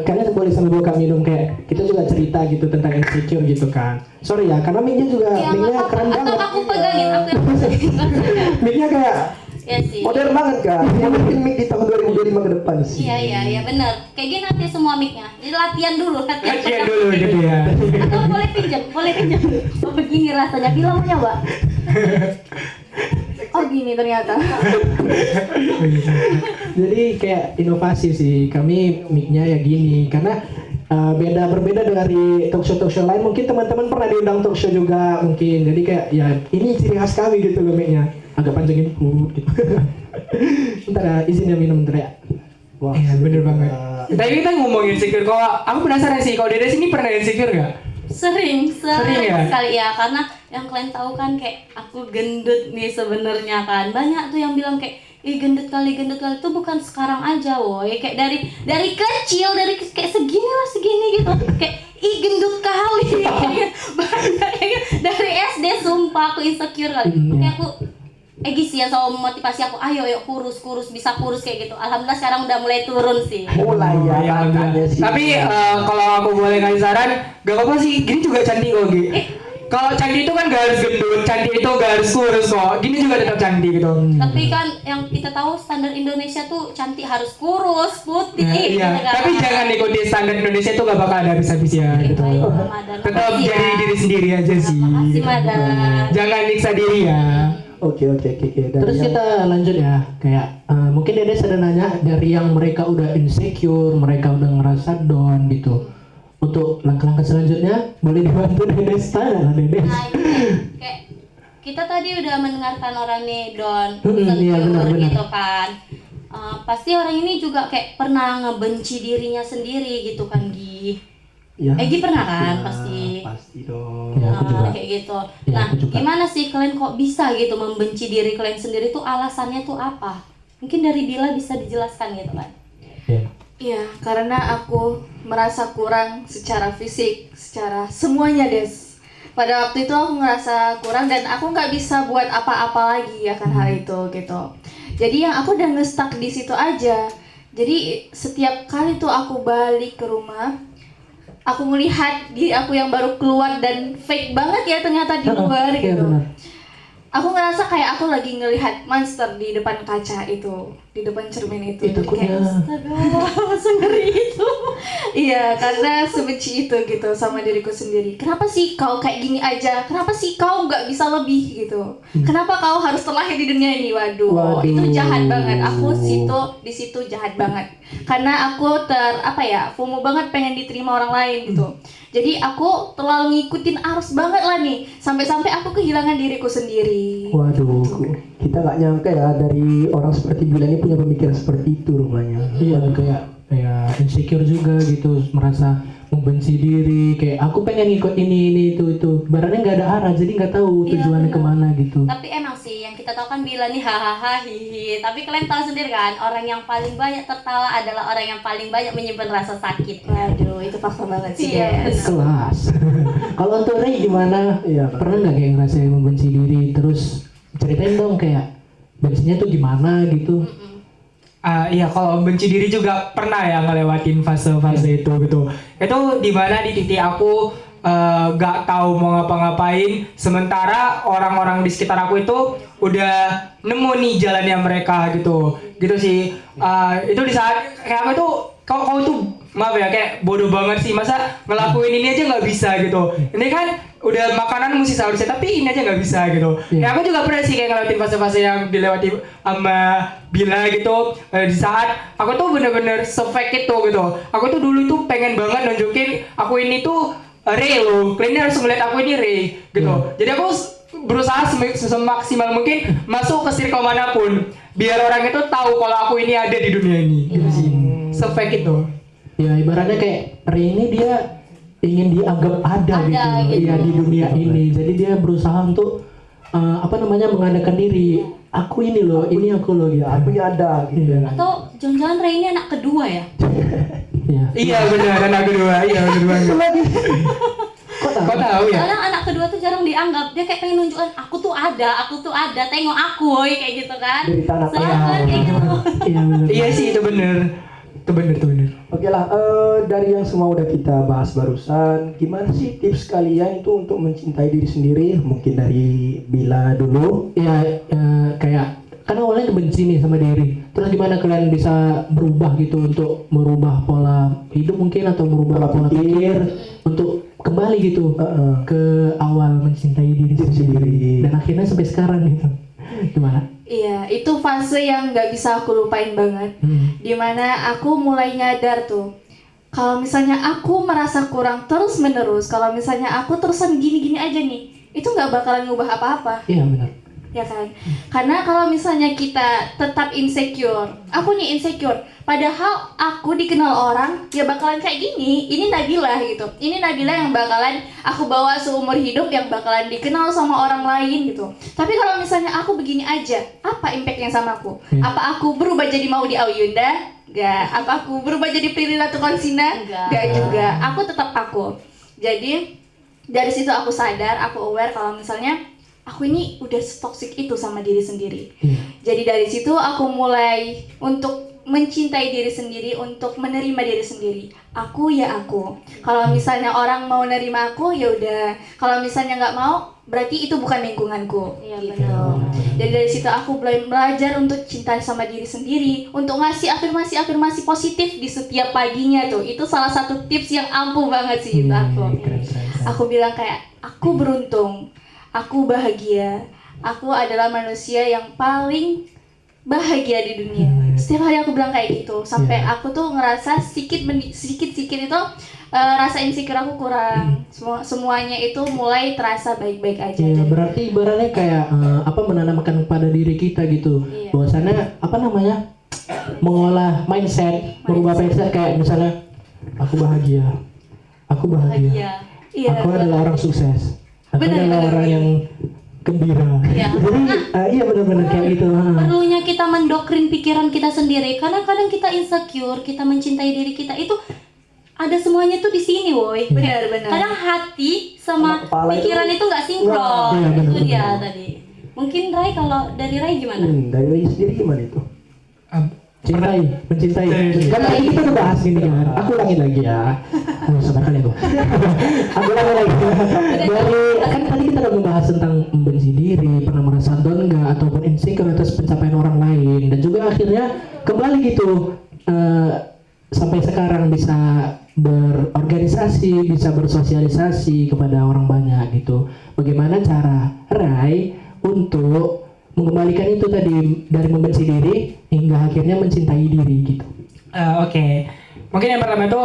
kalian boleh sambil buka minum kayak kita juga cerita gitu tentang insecure gitu kan. Sorry ya, karena mic-nya juga Ya, mic-nya nggak keren apa-apa. Atau banget. aku pegangin, aku yang pegangin. Mic-nya kayak Ya sih. modern banget kan. Yang penting mic di tahun 2025 ke depan sih. Iya benar. Kayak gini nanti semua mic-nya. Jadi latihan dulu, latihan Latihan pegang. dulu gitu ya. Atau boleh pinjam. Oh begini rasanya. Bila mau nyoba? Oh gini ternyata. Jadi kayak inovasi sih. Kami mic-nya ya gini karena berbeda dari talk show lain. Mungkin teman-teman pernah diundang talk show juga mungkin. Jadi kayak ya ini ciri khas kami gitu loh mic-nya. Agak panjangin gitu. Bentar ya, izin ya minum bentar ya. Wah, Iya bener banget. Tadi kita ngomongin insecure, kok aku penasaran sih kalau Dede sini pernah insecure gak? Sering ya? sekali ya, karena yang kalian tahu kan kayak aku gendut nih sebenarnya kan. Banyak tuh yang bilang kayak gendut kali itu bukan sekarang aja woy, kayak dari kecil, dari kayak segini gitu, kayak gendut kali. Banyak kayak dari SD sumpah aku insecure kali. Kayak aku sih ya sama motivasi aku, ayo kurus bisa kurus kayak gitu. Alhamdulillah sekarang udah mulai turun sih. Mulai ya, Iya, makanya sih. Tapi kalau aku boleh kasih saran, gak apa-apa sih, gini juga cantik kok Gi. Kalau cantik itu kan gak harus gendut, cantik itu gak harus kurus kok. Gini juga tetap cantik gitu. Tapi kan yang kita tahu standar Indonesia tuh cantik harus kurus, putih. Nah, iya, gitu kan. tapi jangan ikuti standar Indonesia itu gak bakal ada habis-habisnya gitu. Baik, Ramadan. Tetap Makasih ya. jadi diri sendiri aja sih. Makasih Madan. Jangan nyiksa diri ya. Oke. Dari Terus yang- kita lanjut ya, kayak mungkin Dede ada nanya dari yang mereka udah insecure, mereka udah ngerasa down gitu. Untuk langkah-langkah selanjutnya boleh dibantu Dede tanya lah Dede. Nah, itu kayak kita tadi udah mendengarkan orang nih Don, Iya, benar. gitu kan. Pasti orang ini juga kayak pernah ngebenci dirinya sendiri gitu kan Gi. Ya. Gi pernah kan Ya, pasti. Pasti dong. Ya, aku juga. Kayak gitu. Ya, Nah, aku juga. gimana sih kalian kok bisa gitu membenci diri kalian sendiri tuh alasannya tuh apa? Mungkin dari Bila bisa dijelaskan gitu kan. Ya. Iya, karena aku merasa kurang secara fisik, secara semuanya Des. Pada waktu itu aku ngerasa kurang dan aku nggak bisa buat apa-apa lagi akan hal itu gitu. Jadi yang aku udah nge-stuck di situ aja. Jadi setiap kali tuh aku balik ke rumah, aku melihat diri aku yang baru keluar dan fake banget ya ternyata di luar Iya, gitu. benar. Aku ngerasa kayak aku lagi ngelihat monster di depan kaca itu, di depan cermin itu. Itu Jadi kayak, Astaga, sengeri itu. iya, karena sebenci itu gitu sama diriku sendiri. Kenapa sih kau kayak gini aja? Kenapa sih kau nggak bisa lebih gitu? Kenapa kau harus terlahir di dunia ini? Waduh, Waduh. itu jahat banget. Aku di situ jahat banget. Karena aku FOMO banget pengen diterima orang lain gitu. Jadi aku terlalu ngikutin arus banget lah nih, sampai-sampai aku kehilangan diriku sendiri. Waduh, kita nggak nyangka ya dari orang seperti Bila ini punya pemikiran seperti itu rupanya. Iya kayak insecure juga gitu, merasa membenci diri, kayak aku pengen ikut ini itu. Barangnya nggak ada arah, jadi nggak tahu Iya, tujuannya benar. kemana gitu. Tapi emang sih yang kita tahu kan Bila nih hahaha hihi. Tapi kalian tahu sendiri kan, orang yang paling banyak tertawa adalah orang yang paling banyak menyimpan rasa sakit. Waduh, itu fakta banget sih. Iya, Des. Kelas. Kalau untuk Ray gimana? Iya, Kak. Pernah nggak kayak ngerasain membenci diri? Terus ceritain dong kayak bensinya tuh gimana gitu. Iya, kalau benci diri juga pernah ya ngelewatin fase-fase itu gitu. Itu dimana di titik aku gak tahu mau ngapa-ngapain, sementara orang-orang di sekitar aku itu udah nemu nih jalannya mereka gitu sih. Itu di saat kayak aku tuh kau itu maaf ya kayak bodoh banget sih, masa ngelakuin ini aja nggak bisa gitu. Ini kan udah makanan mesti seharusnya, tapi ini aja nggak bisa gitu. Ya aku juga pernah sih kayak ngelewatin fase-fase yang dilewati sama Bila gitu. Di saat aku tuh bener-bener se-fake itu gitu. Aku tuh dulu tuh pengen banget nunjukin aku ini tuh Ray loh, kalian harus melihat aku ini Ray gitu. Jadi aku berusaha semaksimal mungkin masuk ke circle manapun biar orang itu tahu kalau aku ini ada di dunia ini gitu sih. Se-fake itu. Ya ibaratnya kayak Ray ini dia ingin dianggap ada gitu. Ya di dunia ini. Jadi dia berusaha untuk mengadakan diri. Aku ini loh, ini aku loh gitu. Aku ya ada gitu ya. Atau jangan-jangan Ray ini anak kedua ya? Ya. Iya benar, anak kedua. Iya benar banget. Kok tahu ya? Kadang anak kedua tuh jarang dianggap. Dia kayak pengen nunjukin aku tuh ada, tengok aku woy, kayak gitu kan. Dari tanah Selalu kan kayak gitu. Iya benar. Iya sih itu benar. Itu benar. Oke lah, dari yang semua udah kita bahas barusan, gimana sih tips kalian itu untuk mencintai diri sendiri? Mungkin dari Bila dulu. Ya, kayak kan awalnya benci nih sama diri. Terus gimana kalian bisa berubah gitu untuk merubah pola hidup mungkin atau merubah pola pikir untuk kembali gitu ke awal mencintai diri sendiri. Dan akhirnya sampai sekarang gitu. Gimana? Iya, itu fase yang nggak bisa aku lupain banget. Dimana aku mulai nyadar tuh, kalau misalnya aku merasa kurang terus menerus, kalau misalnya aku terusan gini-gini aja nih, itu nggak bakalan ngubah apa-apa. Iya benar. Ya kan? Karena kalau misalnya kita tetap insecure, aku nih insecure, padahal aku dikenal orang ya bakalan kayak gini. Ini Nabila gitu. Ini Nabila yang bakalan aku bawa seumur hidup, yang bakalan dikenal sama orang lain gitu. Tapi kalau misalnya aku begini aja, apa impactnya sama aku? Apa aku berubah jadi Maudy Auyunda? Gak. Apa aku berubah jadi Prilly Latukonsina? Gak juga. Aku tetap aku. Jadi dari situ aku sadar, aku aware kalau misalnya aku ini udah toxic itu sama diri sendiri. Jadi dari situ aku mulai untuk mencintai diri sendiri, untuk menerima diri sendiri. Aku ya aku. Kalau misalnya orang mau nerima aku ya udah. Kalau misalnya nggak mau, berarti itu bukan lingkunganku. Iya, Gitu. Jadi dari situ aku belajar untuk cinta sama diri sendiri, untuk ngasih afirmasi positif di setiap paginya tuh. Itu salah satu tips yang ampuh banget sih itu aku. Aku bilang kayak aku beruntung. Aku bahagia. Aku adalah manusia yang paling bahagia di dunia. Setiap hari aku bilang kayak gitu. Sampai aku tuh ngerasa sedikit itu rasa insecure aku kurang. Semuanya itu mulai terasa baik-baik aja. Ya, berarti ibaratnya kayak menanamkan pada diri kita gitu. Bahwasannya mengolah mindset, merubah mindset kayak misalnya aku bahagia. Iya. Aku adalah orang sukses. Aku adalah orang yang gembira. Iya. Jadi iya benar-benar kayak gitu. Perlunya kita mendoktrin pikiran kita sendiri. Karena kadang kita insecure, kita mencintai diri kita itu ada semuanya tuh di sini, woy. Benar-benar. Kadang hati sama kepala pikiran itu nggak sinkron. Iya, Itu benar-benar. dia tadi. Mungkin Rai, kalau dari Rai gimana? Dari Ray sendiri gimana itu? Mencintai. Kan tadi kita udah bahas gini kan. Aku ulangin lagi ya. Sabar kali aku. Aku ulangin lagi. Dari kan tadi kita udah membahas tentang membenci diri, pernah merasa down enggak ataupun insecure atas pencapaian orang lain, dan juga akhirnya kembali gitu sampai sekarang bisa berorganisasi, bisa bersosialisasi kepada orang banyak gitu. Bagaimana cara Rai untuk mengembalikan itu tadi dari membenci diri hingga akhirnya mencintai diri gitu. Oke. Mungkin yang pertama itu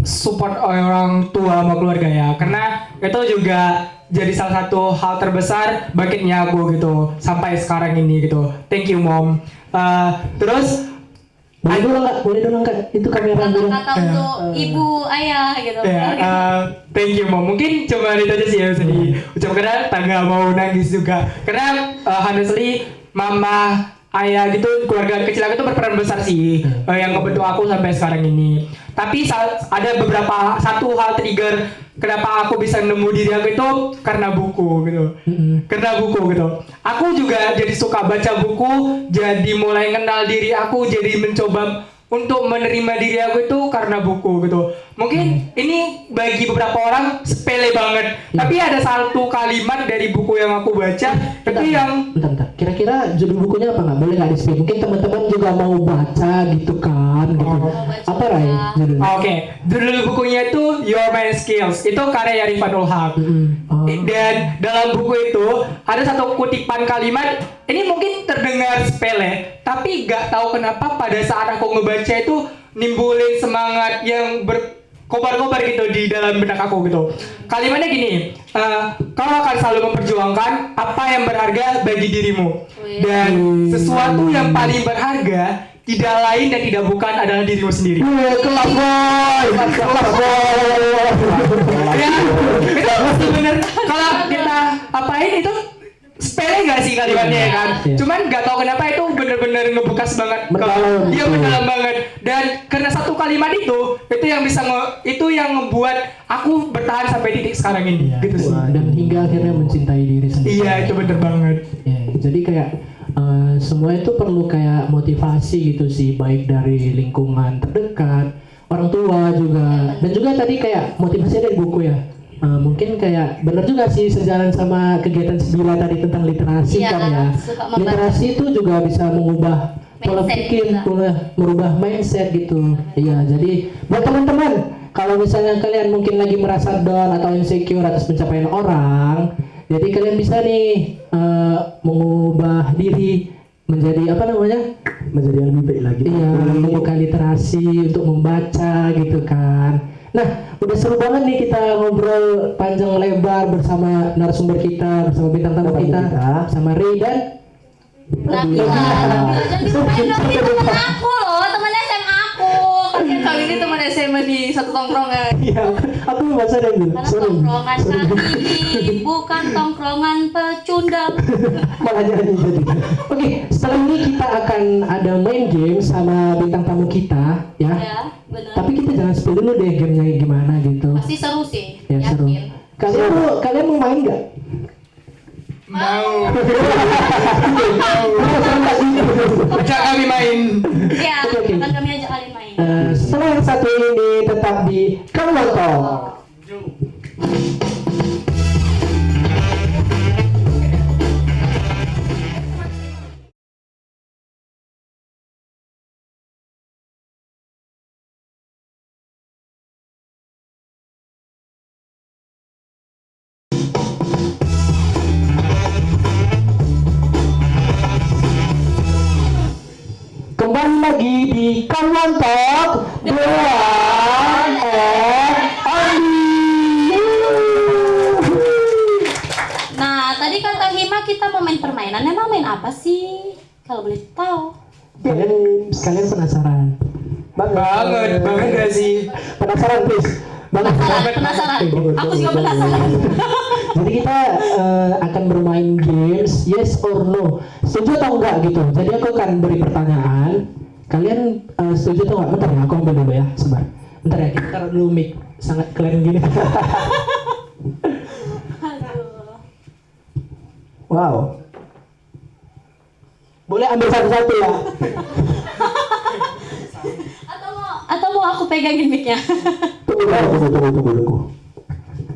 support orang tua sama keluarga ya, karena itu juga jadi salah satu hal terbesar bangkitnya aku gitu sampai sekarang ini gitu. Thank you mom. Terus Boleh dong nggak? Itu kamera dulu. Kata-kata untuk ibu, ayah gitu. thank you mom. Mungkin cuma itu aja sih yang bisa diucapkan, karena tak nggak mau nangis juga. Karena honestly mama ayah gitu, keluarga kecil aku tuh berperan besar sih yang ngebentuk aku sampai sekarang ini. Tapi ada beberapa satu hal trigger kenapa aku bisa nemu diri aku itu karena buku gitu. Karena buku gitu. Aku juga jadi suka baca buku, jadi mulai kenal diri aku, jadi mencoba untuk menerima diri aku itu karena buku gitu. Mungkin ini bagi beberapa orang sepele banget, tapi ada satu kalimat dari buku yang aku baca itu yang Bentar. Kira-kira judul bukunya apa nggak? Boleh nggak di-spill? Mungkin teman-teman juga mau baca gitu kan? Gitu. Apa Ray judulnya? Oke, judul bukunya itu Your Mind Skills. Itu karya Rifanul Haq. Oh. Dan dalam buku itu ada satu kutipan kalimat, ini mungkin terdengar sepele, tapi gak tahu kenapa pada saat aku ngebaca itu nimbulin semangat yang berkobar-kobar gitu di dalam benak aku gitu. Kalimatnya gini, kau akan selalu memperjuangkan apa yang berharga bagi dirimu, dan sesuatu yang paling berharga tidak lain dan tidak bukan adalah dirimu sendiri. Kelas boy. Ya, itu bener. Kalau kita apain itu sepele nggak sih kalimatnya ya kan? Iya. Cuman nggak tahu kenapa itu bener-bener ngebekas banget. Mendalam. Iya, mendalam banget. Dan karena satu kalimat itu yang bisa itu yang ngebuat aku bertahan sampai titik sekarang ini. Gitu sih. Dan hingga akhirnya mencintai diri sendiri. Iya, itu bener banget. Ya, jadi kayak semua itu perlu kayak motivasi gitu sih, baik dari lingkungan terdekat, orang tua juga, dan juga tadi kayak motivasi dari buku ya. Mungkin kayak benar juga sih sejalan sama kegiatan Sibila tadi tentang literasi Iya, kan ya. suka membaca. Literasi itu juga bisa mengubah pola Mindset pikir, juga. merubah mindset gitu. Iya, jadi buat teman-teman, kalau misalnya kalian mungkin lagi merasa down atau insecure atas pencapaian orang, jadi kalian bisa nih mengubah diri menjadi apa namanya? Menjadi yang lebih baik lagi. Iya, membuka literasi untuk membaca gitu kan. Nah, udah seru banget nih kita ngobrol panjang lebar bersama narasumber kita, bersama bintang tamu kita, sama Ray dan Nabila jangan dilupain dong, ini temen aku loh, temen SMA aku. Kalian kali ini teman SMA di satu tongkrongan. Iya, aku bahasa dan dulu. Karena tongkrongan kami ini bukan tongkrongan pecundang. Malah jadi. Oke, setelah ini kita akan ada main game sama bintang tamu kita, ya. Ya, benar. Tapi kita jangan spill dulu deh gamenya gimana gitu. Pasti seru sih, Ya seru. yakin. Kalian mau main nggak? Mau. Ajak kami main. Iya, Oke. akan kami ajak kalian main. Setelah yang satu ini tetap di Kamuloto. Kembali lagi di Kawan Talk Dewan Andi. Nah, tadi kata Hima kita mau main permainan. Emang main apa sih? Kalau boleh tahu. Kalian penasaran? Banget gak sih? Penasaran please? Penasaran. Aku juga penasaran. Jadi kita akan bermain games yes or no, setuju atau enggak gitu. Jadi aku akan beri pertanyaan, kalian setuju atau enggak? Bentar ya, aku ambil dulu ya, sebentar. Bentar ya, kita taruh dulu mic sangat keren gini. Wow. Boleh ambil satu-satu ya. Atau mau aku pegangin mic-nya? Tunggu.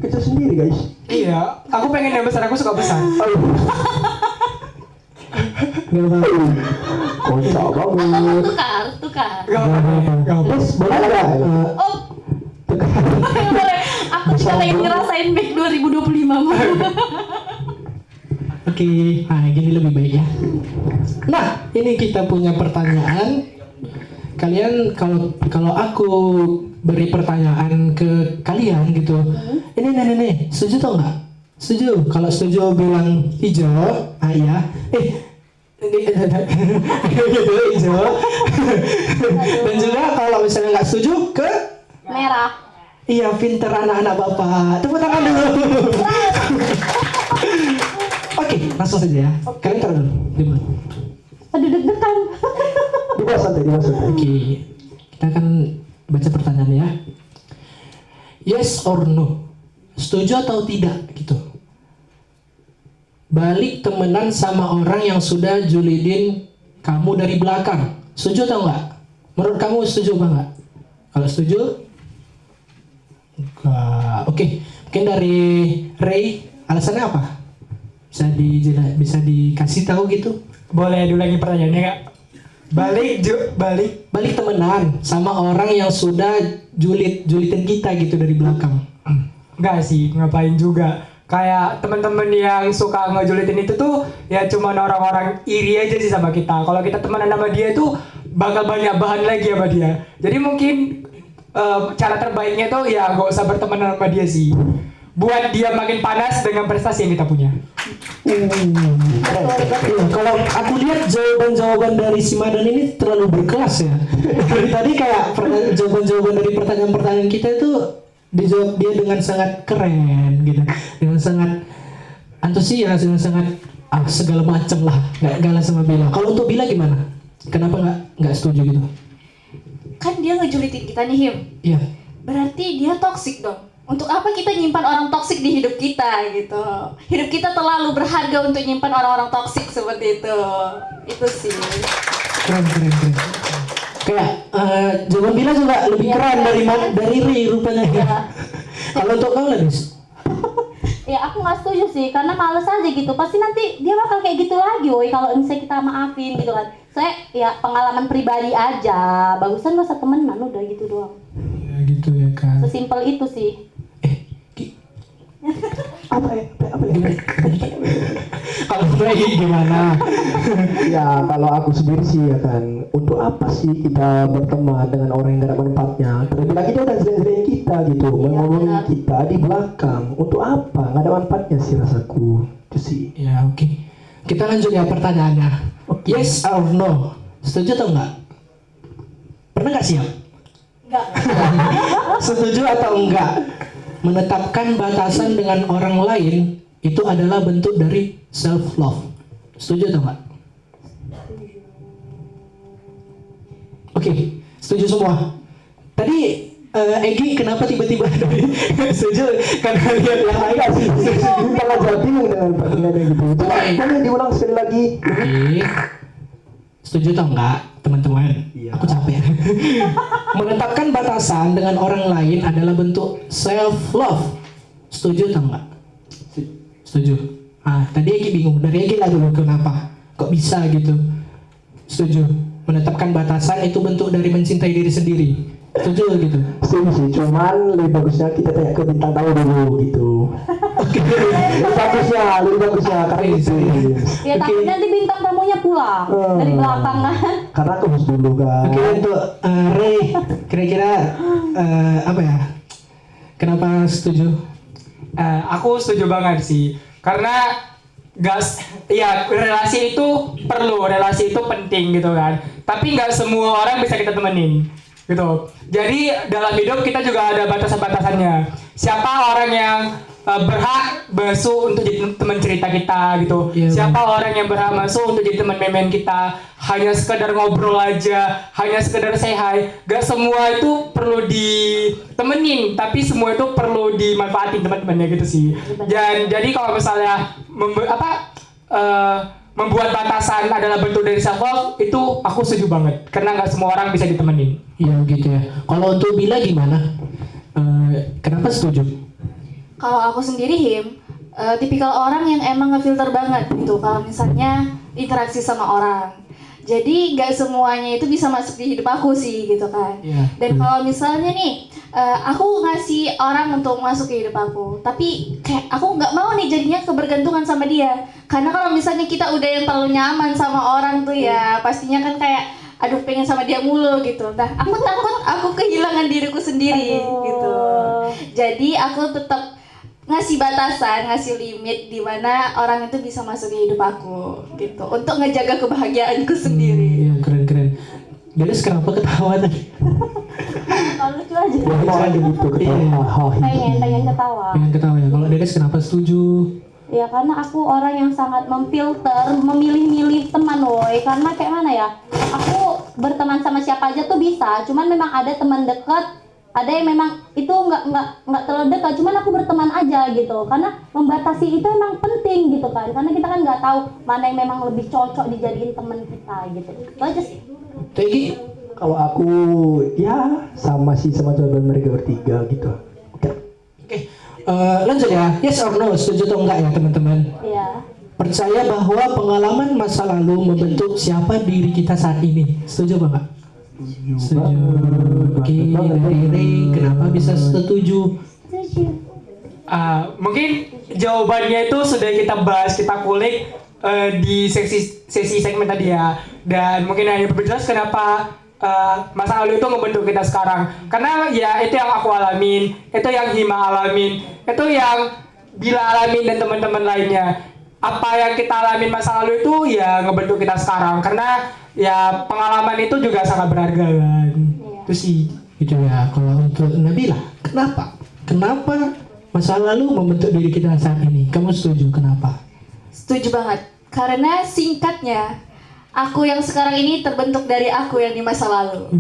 Kita sendiri guys. Iya, aku pengen yang besar, aku suka besar. Gak apa-apa. Kocak Atau mau banget. tukar? Gak apa-apa. Terus boleh nggak? Oh, boleh. Aku juga pengen ngerasain mic 2025 mah. Oke, gini lebih baik ya. Nah, ini kita punya pertanyaan. Kalian kalau aku beri pertanyaan ke kalian gitu, ini, setuju atau enggak? Setuju. Kalau setuju bilang hijau, iya. Gitu hijau. Dan juga kalau misalnya nggak setuju ke Merah. iya, pinter anak-anak bapak. Tepuk tangan dulu. Oke, langsung saja ya. Kalian taruh dulu. Di mana? Aduh, deg-degan. Dibahas santai. Oke, kita akan baca pertanyaannya ya. Yes or no? Setuju atau tidak gitu? Balik temenan sama orang yang sudah julidin kamu dari belakang. Setuju atau enggak? Menurut kamu setuju apa enggak? Kalau setuju? Enggak. Oke, mungkin dari Ray alasannya apa? Bisa dikasih tahu gitu? Boleh diulangi pertanyaannya Kak? Balik Temenan sama orang yang sudah julitin kita gitu dari belakang. Enggak sih, ngapain juga. Kayak teman-teman yang suka ngejulitin itu tuh ya cuman orang-orang iri aja sih sama kita. Kalau kita temenan sama dia tuh bakal banyak bahan lagi sama dia. Jadi mungkin cara terbaiknya tuh ya gak usah berteman sama dia sih. Buat dia makin panas dengan prestasi yang kita punya. Iya, kalau aku lihat jawaban-jawaban dari si Madan ini terlalu berkelas ya. Dari tadi kayak jawaban-jawaban dari pertanyaan-pertanyaan kita itu dijawab dia dengan sangat keren gitu, dengan sangat antusias, dengan sangat segala macam lah, nggak galah sama Bila. Kalau untuk Bila gimana? Kenapa nggak setuju gitu? Kan dia ngejulitin kita nih Him. Iya. Berarti dia toksik dong. Untuk apa kita nyimpan orang toksik di hidup kita gitu? Hidup kita terlalu berharga untuk nyimpan orang-orang toksik seperti itu. Itu sih. Keren. Kayak jawaban Bila juga lebih keren dari Ri rupanya ya. Kalau untuk kamu Ladis? Ya aku nggak setuju sih, karena males aja gitu. Pasti nanti dia bakal kayak gitu lagi, woi. Kalau misalnya kita maafin gitu kan. Saya ya pengalaman pribadi aja. Bagusan gak usah temenan, udah gitu doang. Ya gitu ya kan. Sesimpel itu sih. Apa ya? Kalau Ray gimana? Ya kalau aku sendiri sih ya kan, untuk apa sih kita berteman dengan orang yang gak ada manfaatnya? Terlebih lagi dia udah sering kita gitu, ngomongin benar. kita di belakang. Untuk apa? Gak ada manfaatnya sih rasaku. Itu sih. Ya oke. Kita lanjut ya pertanyaannya. Yes or no? Setuju atau enggak? Pernah nggak siap? Enggak. Setuju atau enggak? Menetapkan batasan dengan orang lain itu adalah bentuk dari self love. Setuju atau enggak? Oke, setuju semua. Tadi Egi kenapa tiba-tiba setuju? Karena lihat yang lain sih. Kita aja bingung dengan pertanyaan gitu. Coba boleh diulang sekali lagi. Oke. Setuju atau enggak, teman-teman? Iya. Aku capek. Menetapkan batasan dengan orang lain adalah bentuk self love. Setuju atau enggak? Setuju. Tadi Egi bingung. Dari Egi lah dulu kenapa? Kok bisa gitu? Setuju. Menetapkan batasan itu bentuk dari mencintai diri sendiri. Setuju gitu. Setuju sih, cuman lebih bagusnya kita tanya ke bintang tamu dulu gitu. Lebih bagusnya karena itu. Ya tapi nanti bintang tamunya pulang dari belakang kan. Karena aku harus dulu kan. Oke, untuk Ray, kira-kira apa ya? Kenapa setuju? Aku setuju banget sih. Karena relasi itu perlu, relasi itu penting gitu kan. Tapi nggak semua orang bisa kita temenin gitu. Jadi dalam hidup kita juga ada batasan-batasannya. Siapa orang yang berhak masuk untuk jadi teman cerita kita gitu. Iya, Siapa orang yang berhak masuk untuk jadi teman memen kita. Hanya sekedar ngobrol aja, hanya sekedar say hi. Gak semua itu perlu ditemenin, tapi semua itu perlu dimanfaatin teman-temannya gitu sih. Dan jadi kalau misalnya membuat batasan adalah bentuk dari self love, itu aku setuju banget karena nggak semua orang bisa ditemenin. Iya gitu ya. Kalau untuk Bila gimana? Kenapa setuju? Kalau aku sendiri Him, tipikal orang yang emang ngefilter banget gitu kalau misalnya interaksi sama orang. Jadi nggak semuanya itu bisa masuk di hidup aku sih gitu kan. Iya, Dan betul. kalau misalnya nih aku ngasih orang untuk masuk ke hidup aku, tapi kayak aku nggak mau nih jadinya kebergantungan sama dia. Karena kalau misalnya kita udah yang terlalu nyaman sama orang tuh ya pastinya kan kayak aduh pengen sama dia mulu gitu. Nah aku takut aku kehilangan diriku sendiri gitu. Jadi aku tetap ngasih batasan, ngasih limit di mana orang itu bisa masuk ke hidup aku gitu untuk ngejaga kebahagiaanku sendiri. Iya keren. Dedes kenapa ketawa tadi? Kalau lucu aja. Ya mau aja gitu ketawa. Pengen ketawa. Pengen ketawa ya. Kalau Dedes kenapa setuju? Ya karena aku orang yang sangat memfilter, memilih-milih teman woi. Karena kayak mana ya? Aku berteman sama siapa aja tuh bisa, cuman memang ada teman dekat, ada yang memang itu nggak terlalu dekat, cuman aku berteman aja gitu, karena membatasi itu emang penting gitu kan, karena kita kan nggak tahu mana yang memang lebih cocok dijadiin teman kita gitu. Itu aja sih. Tegi, Kalau aku ya sama sih sama jawaban mereka bertiga gitu. Oke. oke. Lanjut ya. Yes or no, setuju atau enggak ya teman-teman? Iya. Percaya bahwa pengalaman masa lalu membentuk siapa diri kita saat ini. Setuju apa enggak? Setuju. Oke, dari Ray, kenapa bisa setuju? Mungkin jawabannya itu sudah kita bahas, kita kulik di sesi segmen tadi ya. Dan mungkin hanya berjelas kenapa masa lalu itu membentuk kita sekarang. Karena ya itu yang aku alamin, itu yang Hima alamin, itu yang Bila alamin dan teman-teman lainnya. Apa yang kita alamin masa lalu itu ya ngebentuk kita sekarang. Karena ya pengalaman itu juga sangat berharga kan. Itu sih. Gitu ya. Kalau untuk Nabila, kenapa masa lalu membentuk diri kita saat ini? Kamu setuju? Kenapa? Setuju banget. Karena singkatnya, aku yang sekarang ini terbentuk dari aku yang di masa lalu.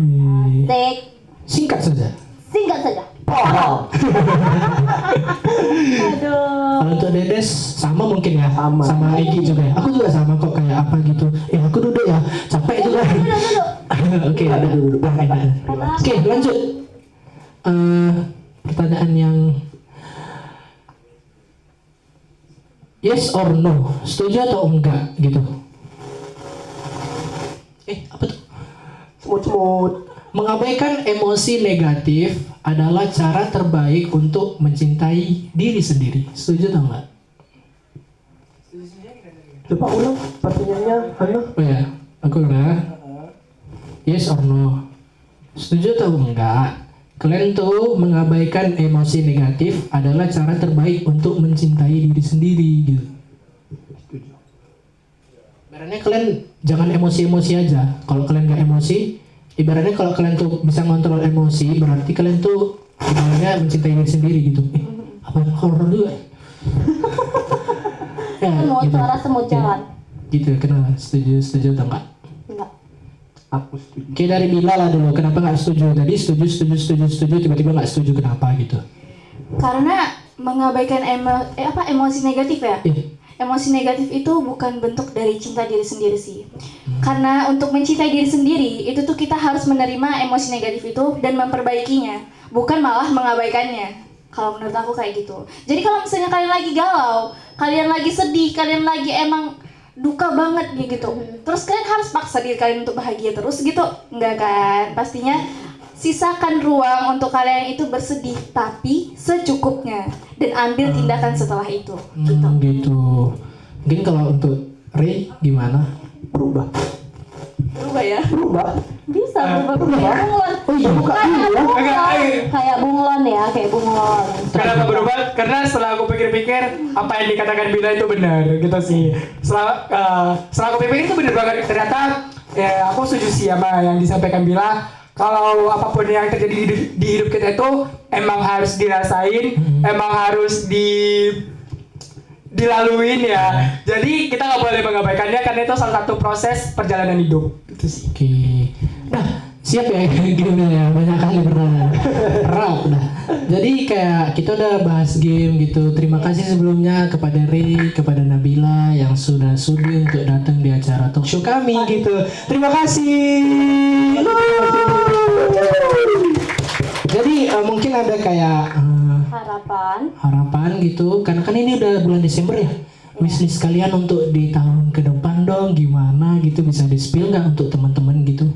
Take. Singkat saja. Singkat saja. Wow. Aduh. Kalau untuk Dedes sama mungkin ya, Sama. Egi juga ya. Aku juga sama kok kayak apa gitu. Aku duduk ya, capek juga. Oke, ada duduk. Oke, lanjut. Pertanyaan yang yes or no, setuju atau enggak gitu. Apa tuh? Semut-semut. Mengabaikan emosi negatif adalah cara terbaik untuk mencintai diri sendiri. Setuju atau enggak? Coba ulang pertanyaannya, Hana. Oh ya, aku udah. Yes or no? Setuju atau enggak? Kalian tuh mengabaikan emosi negatif adalah cara terbaik untuk mencintai diri sendiri gitu. Ibaratnya kalian jangan emosi-emosi aja. Kalau kalian gak emosi, ibaratnya kalau kalian tuh bisa ngontrol emosi, berarti kalian tuh ibaratnya mencintai diri sendiri gitu. Apa horor juga? Ya, Semut, suara semut jalan. Gitu, kenapa? Setuju atau enggak? Enggak. Aku setuju. Oke, dari Bila lah dulu, kenapa nggak setuju? Tadi setuju, tiba-tiba nggak setuju, kenapa gitu? Karena mengabaikan emosi negatif ya. Iya. Emosi negatif itu bukan bentuk dari cinta diri sendiri sih. Karena untuk mencintai diri sendiri, itu tuh kita harus menerima emosi negatif itu dan memperbaikinya, bukan malah mengabaikannya. Kalau menurut aku kayak gitu. Jadi kalau misalnya kalian lagi galau, kalian lagi sedih, kalian lagi emang duka banget gitu. Terus kalian harus paksa diri kalian untuk bahagia terus gitu. Enggak kan? Pastinya sisakan ruang untuk kalian itu bersedih, tapi secukupnya, dan ambil tindakan setelah itu. Gitu. Gitu. Mungkin kalau untuk Ray gimana? Berubah. Berubah ya? Berubah. Bisa berubah kayak bunglon. Oh iya, bukan iya. Kayak bunglon ya, kayak bunglon. Kenapa berubah? Karena setelah aku pikir-pikir apa yang dikatakan Bila itu benar gitu sih. Setelah aku pikir itu benar banget. Ternyata ya aku setuju sih sama yang disampaikan Bila. Kalau apapun yang terjadi di hidup kita itu emang harus dirasain, emang harus dilaluin ya. Jadi kita nggak boleh mengabaikannya karena itu salah satu proses perjalanan hidup. Itu sih. Oke. Nah, siap ya game ya, banyak kali pertanyaan. Rap dah. Jadi kayak kita udah bahas game gitu. Terima kasih sebelumnya kepada Ray, kepada Nabila yang sudah sudi untuk datang di acara talk show kami gitu. Terima kasih. Jadi mungkin ada kayak harapan gitu, karena kan ini udah bulan Desember ya. Wishlist kalian untuk di tahun ke depan dong gimana gitu, bisa di spill nggak untuk teman-teman gitu?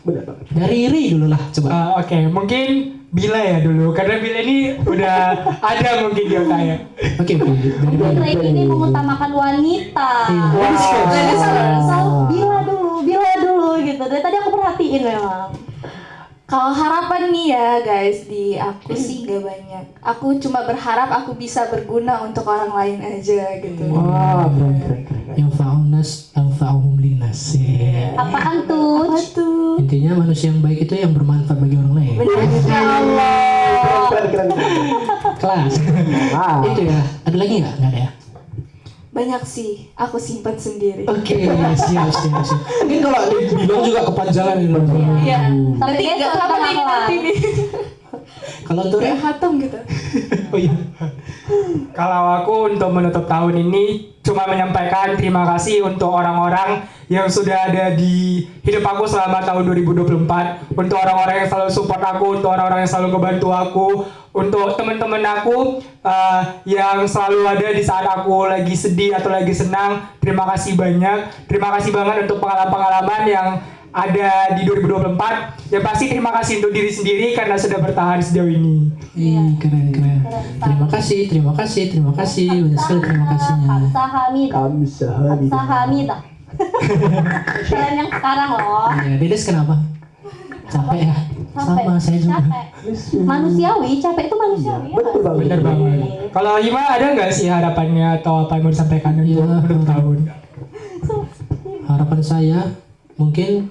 Benar banget. Dari Ray dulu lah coba. Oke, mungkin Bila ya dulu karena Bila ini udah ada mungkin dia kayak. Oke, dari Bila. Ray ini mengutamakan wanita. Wow. Selalu bila dulu gitu. Dari tadi aku perhatiin memang. Kalau harapan nih ya guys, di aku sih nggak banyak. Aku cuma berharap aku bisa berguna untuk orang lain aja gitu. Wah, keren. Yang faunas, alfa'um linas. Apaan tuh? Apa tuh? Intinya manusia yang baik itu yang bermanfaat bagi orang lain. Ya Allah. Keren. Kelas. Ah. Itu ya. Ada lagi nggak? Nggak ada ya. Banyak sih, aku simpan sendiri. Oke, siap. Mungkin kalau dibilang juga kepanjangan ini. Iya. Sampai Nanti nggak besok tahu sama nih kelas. nanti nih. Kalau untuk Kayak hatam gitu. oh iya. Kalau aku untuk menutup tahun ini cuma menyampaikan terima kasih untuk orang-orang yang sudah ada di hidup aku selama tahun 2024. Untuk orang-orang yang selalu support aku, untuk orang-orang yang selalu ngebantu aku, untuk teman-teman aku yang selalu ada di saat aku lagi sedih atau lagi senang. Terima kasih banyak. Terima kasih banget untuk pengalaman-pengalaman yang ada di 2024. Yang pasti terima kasih untuk diri sendiri karena sudah bertahan sejauh ini. Keren. Terima kasih. Banyak sekali terima kasihnya. Kamsahamnida. Kalian yang sekarang loh. Iya, Dedes kenapa? Capek ya? Sama saya juga. Capek. Manusiawi, capek itu manusiawi. ya Betul nggak banget. Bener banget. Kalau Hima ada nggak sih harapannya atau apa yang mau disampaikan untuk Iya. menutup tahun? Harapan saya mungkin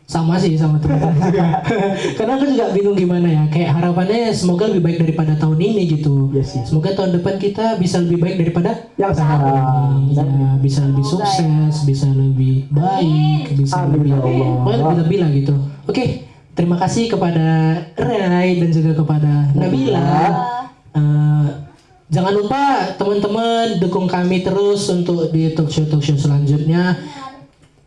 sama sih sama teman-teman juga. Karena aku juga bingung gimana ya. Kayak harapannya semoga lebih baik daripada tahun ini gitu. Iya sih. Semoga tahun depan kita bisa lebih baik daripada Yang tahun sekarang. ini. Ya, bisa lebih sukses, bisa lebih baik, bisa Amin, lebih ya Allah. pokoknya lebih-lebih lah gitu. Oke, terima kasih kepada Rai dan juga kepada Nabila. Jangan lupa teman-teman dukung kami terus untuk di talk show selanjutnya.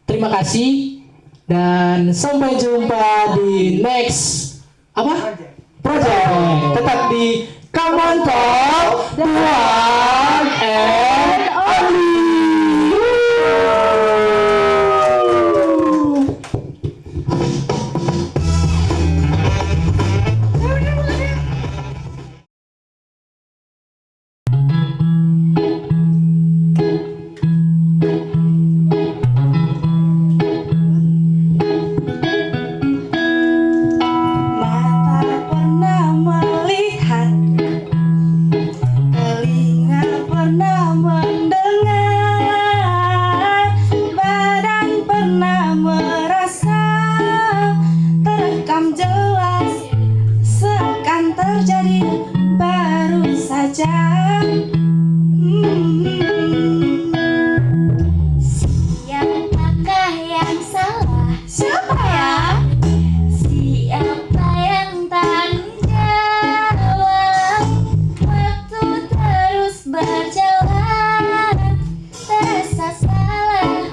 Terima kasih dan sampai jumpa di next project. Tetap di Come On Talk, the one and only. Mata pernah melihat, telinga pernah mendengar, badan pernah merasa, terekam jelas, seakan terjadi baru saja. Siapakah yang salah? Siapa ya? Siapa yang tanggung jawab? Waktu terus berjalan, terasa salah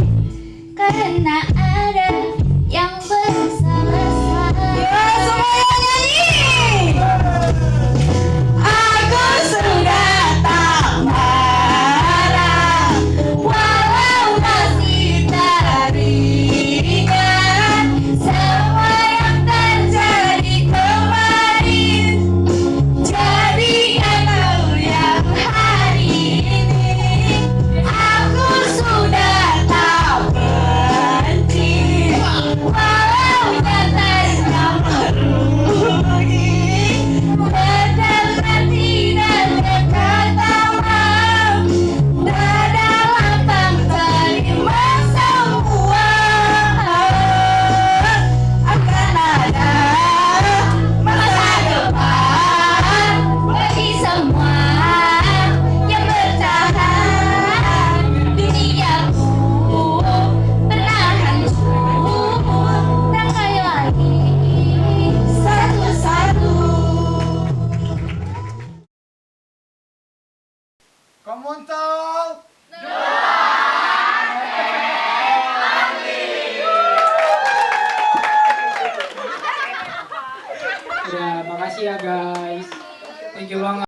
karena ada yang bersalah. Ya, semuanya nyanyi. Aku sudah tak marah, walau masih teringat semua yang terjadi kemarin. Jadikan kau yang hari ini. Aku sudah tak benci, walau nyatanya merugi. Berdekat tidak berkata maaf, dada lapang terima semua. Akan ada masa depan bagi semua yang bertahan. Duniaku pernah hancur, rangkai lagi satu-satu. Ya, makasih ya guys. Thank you banget.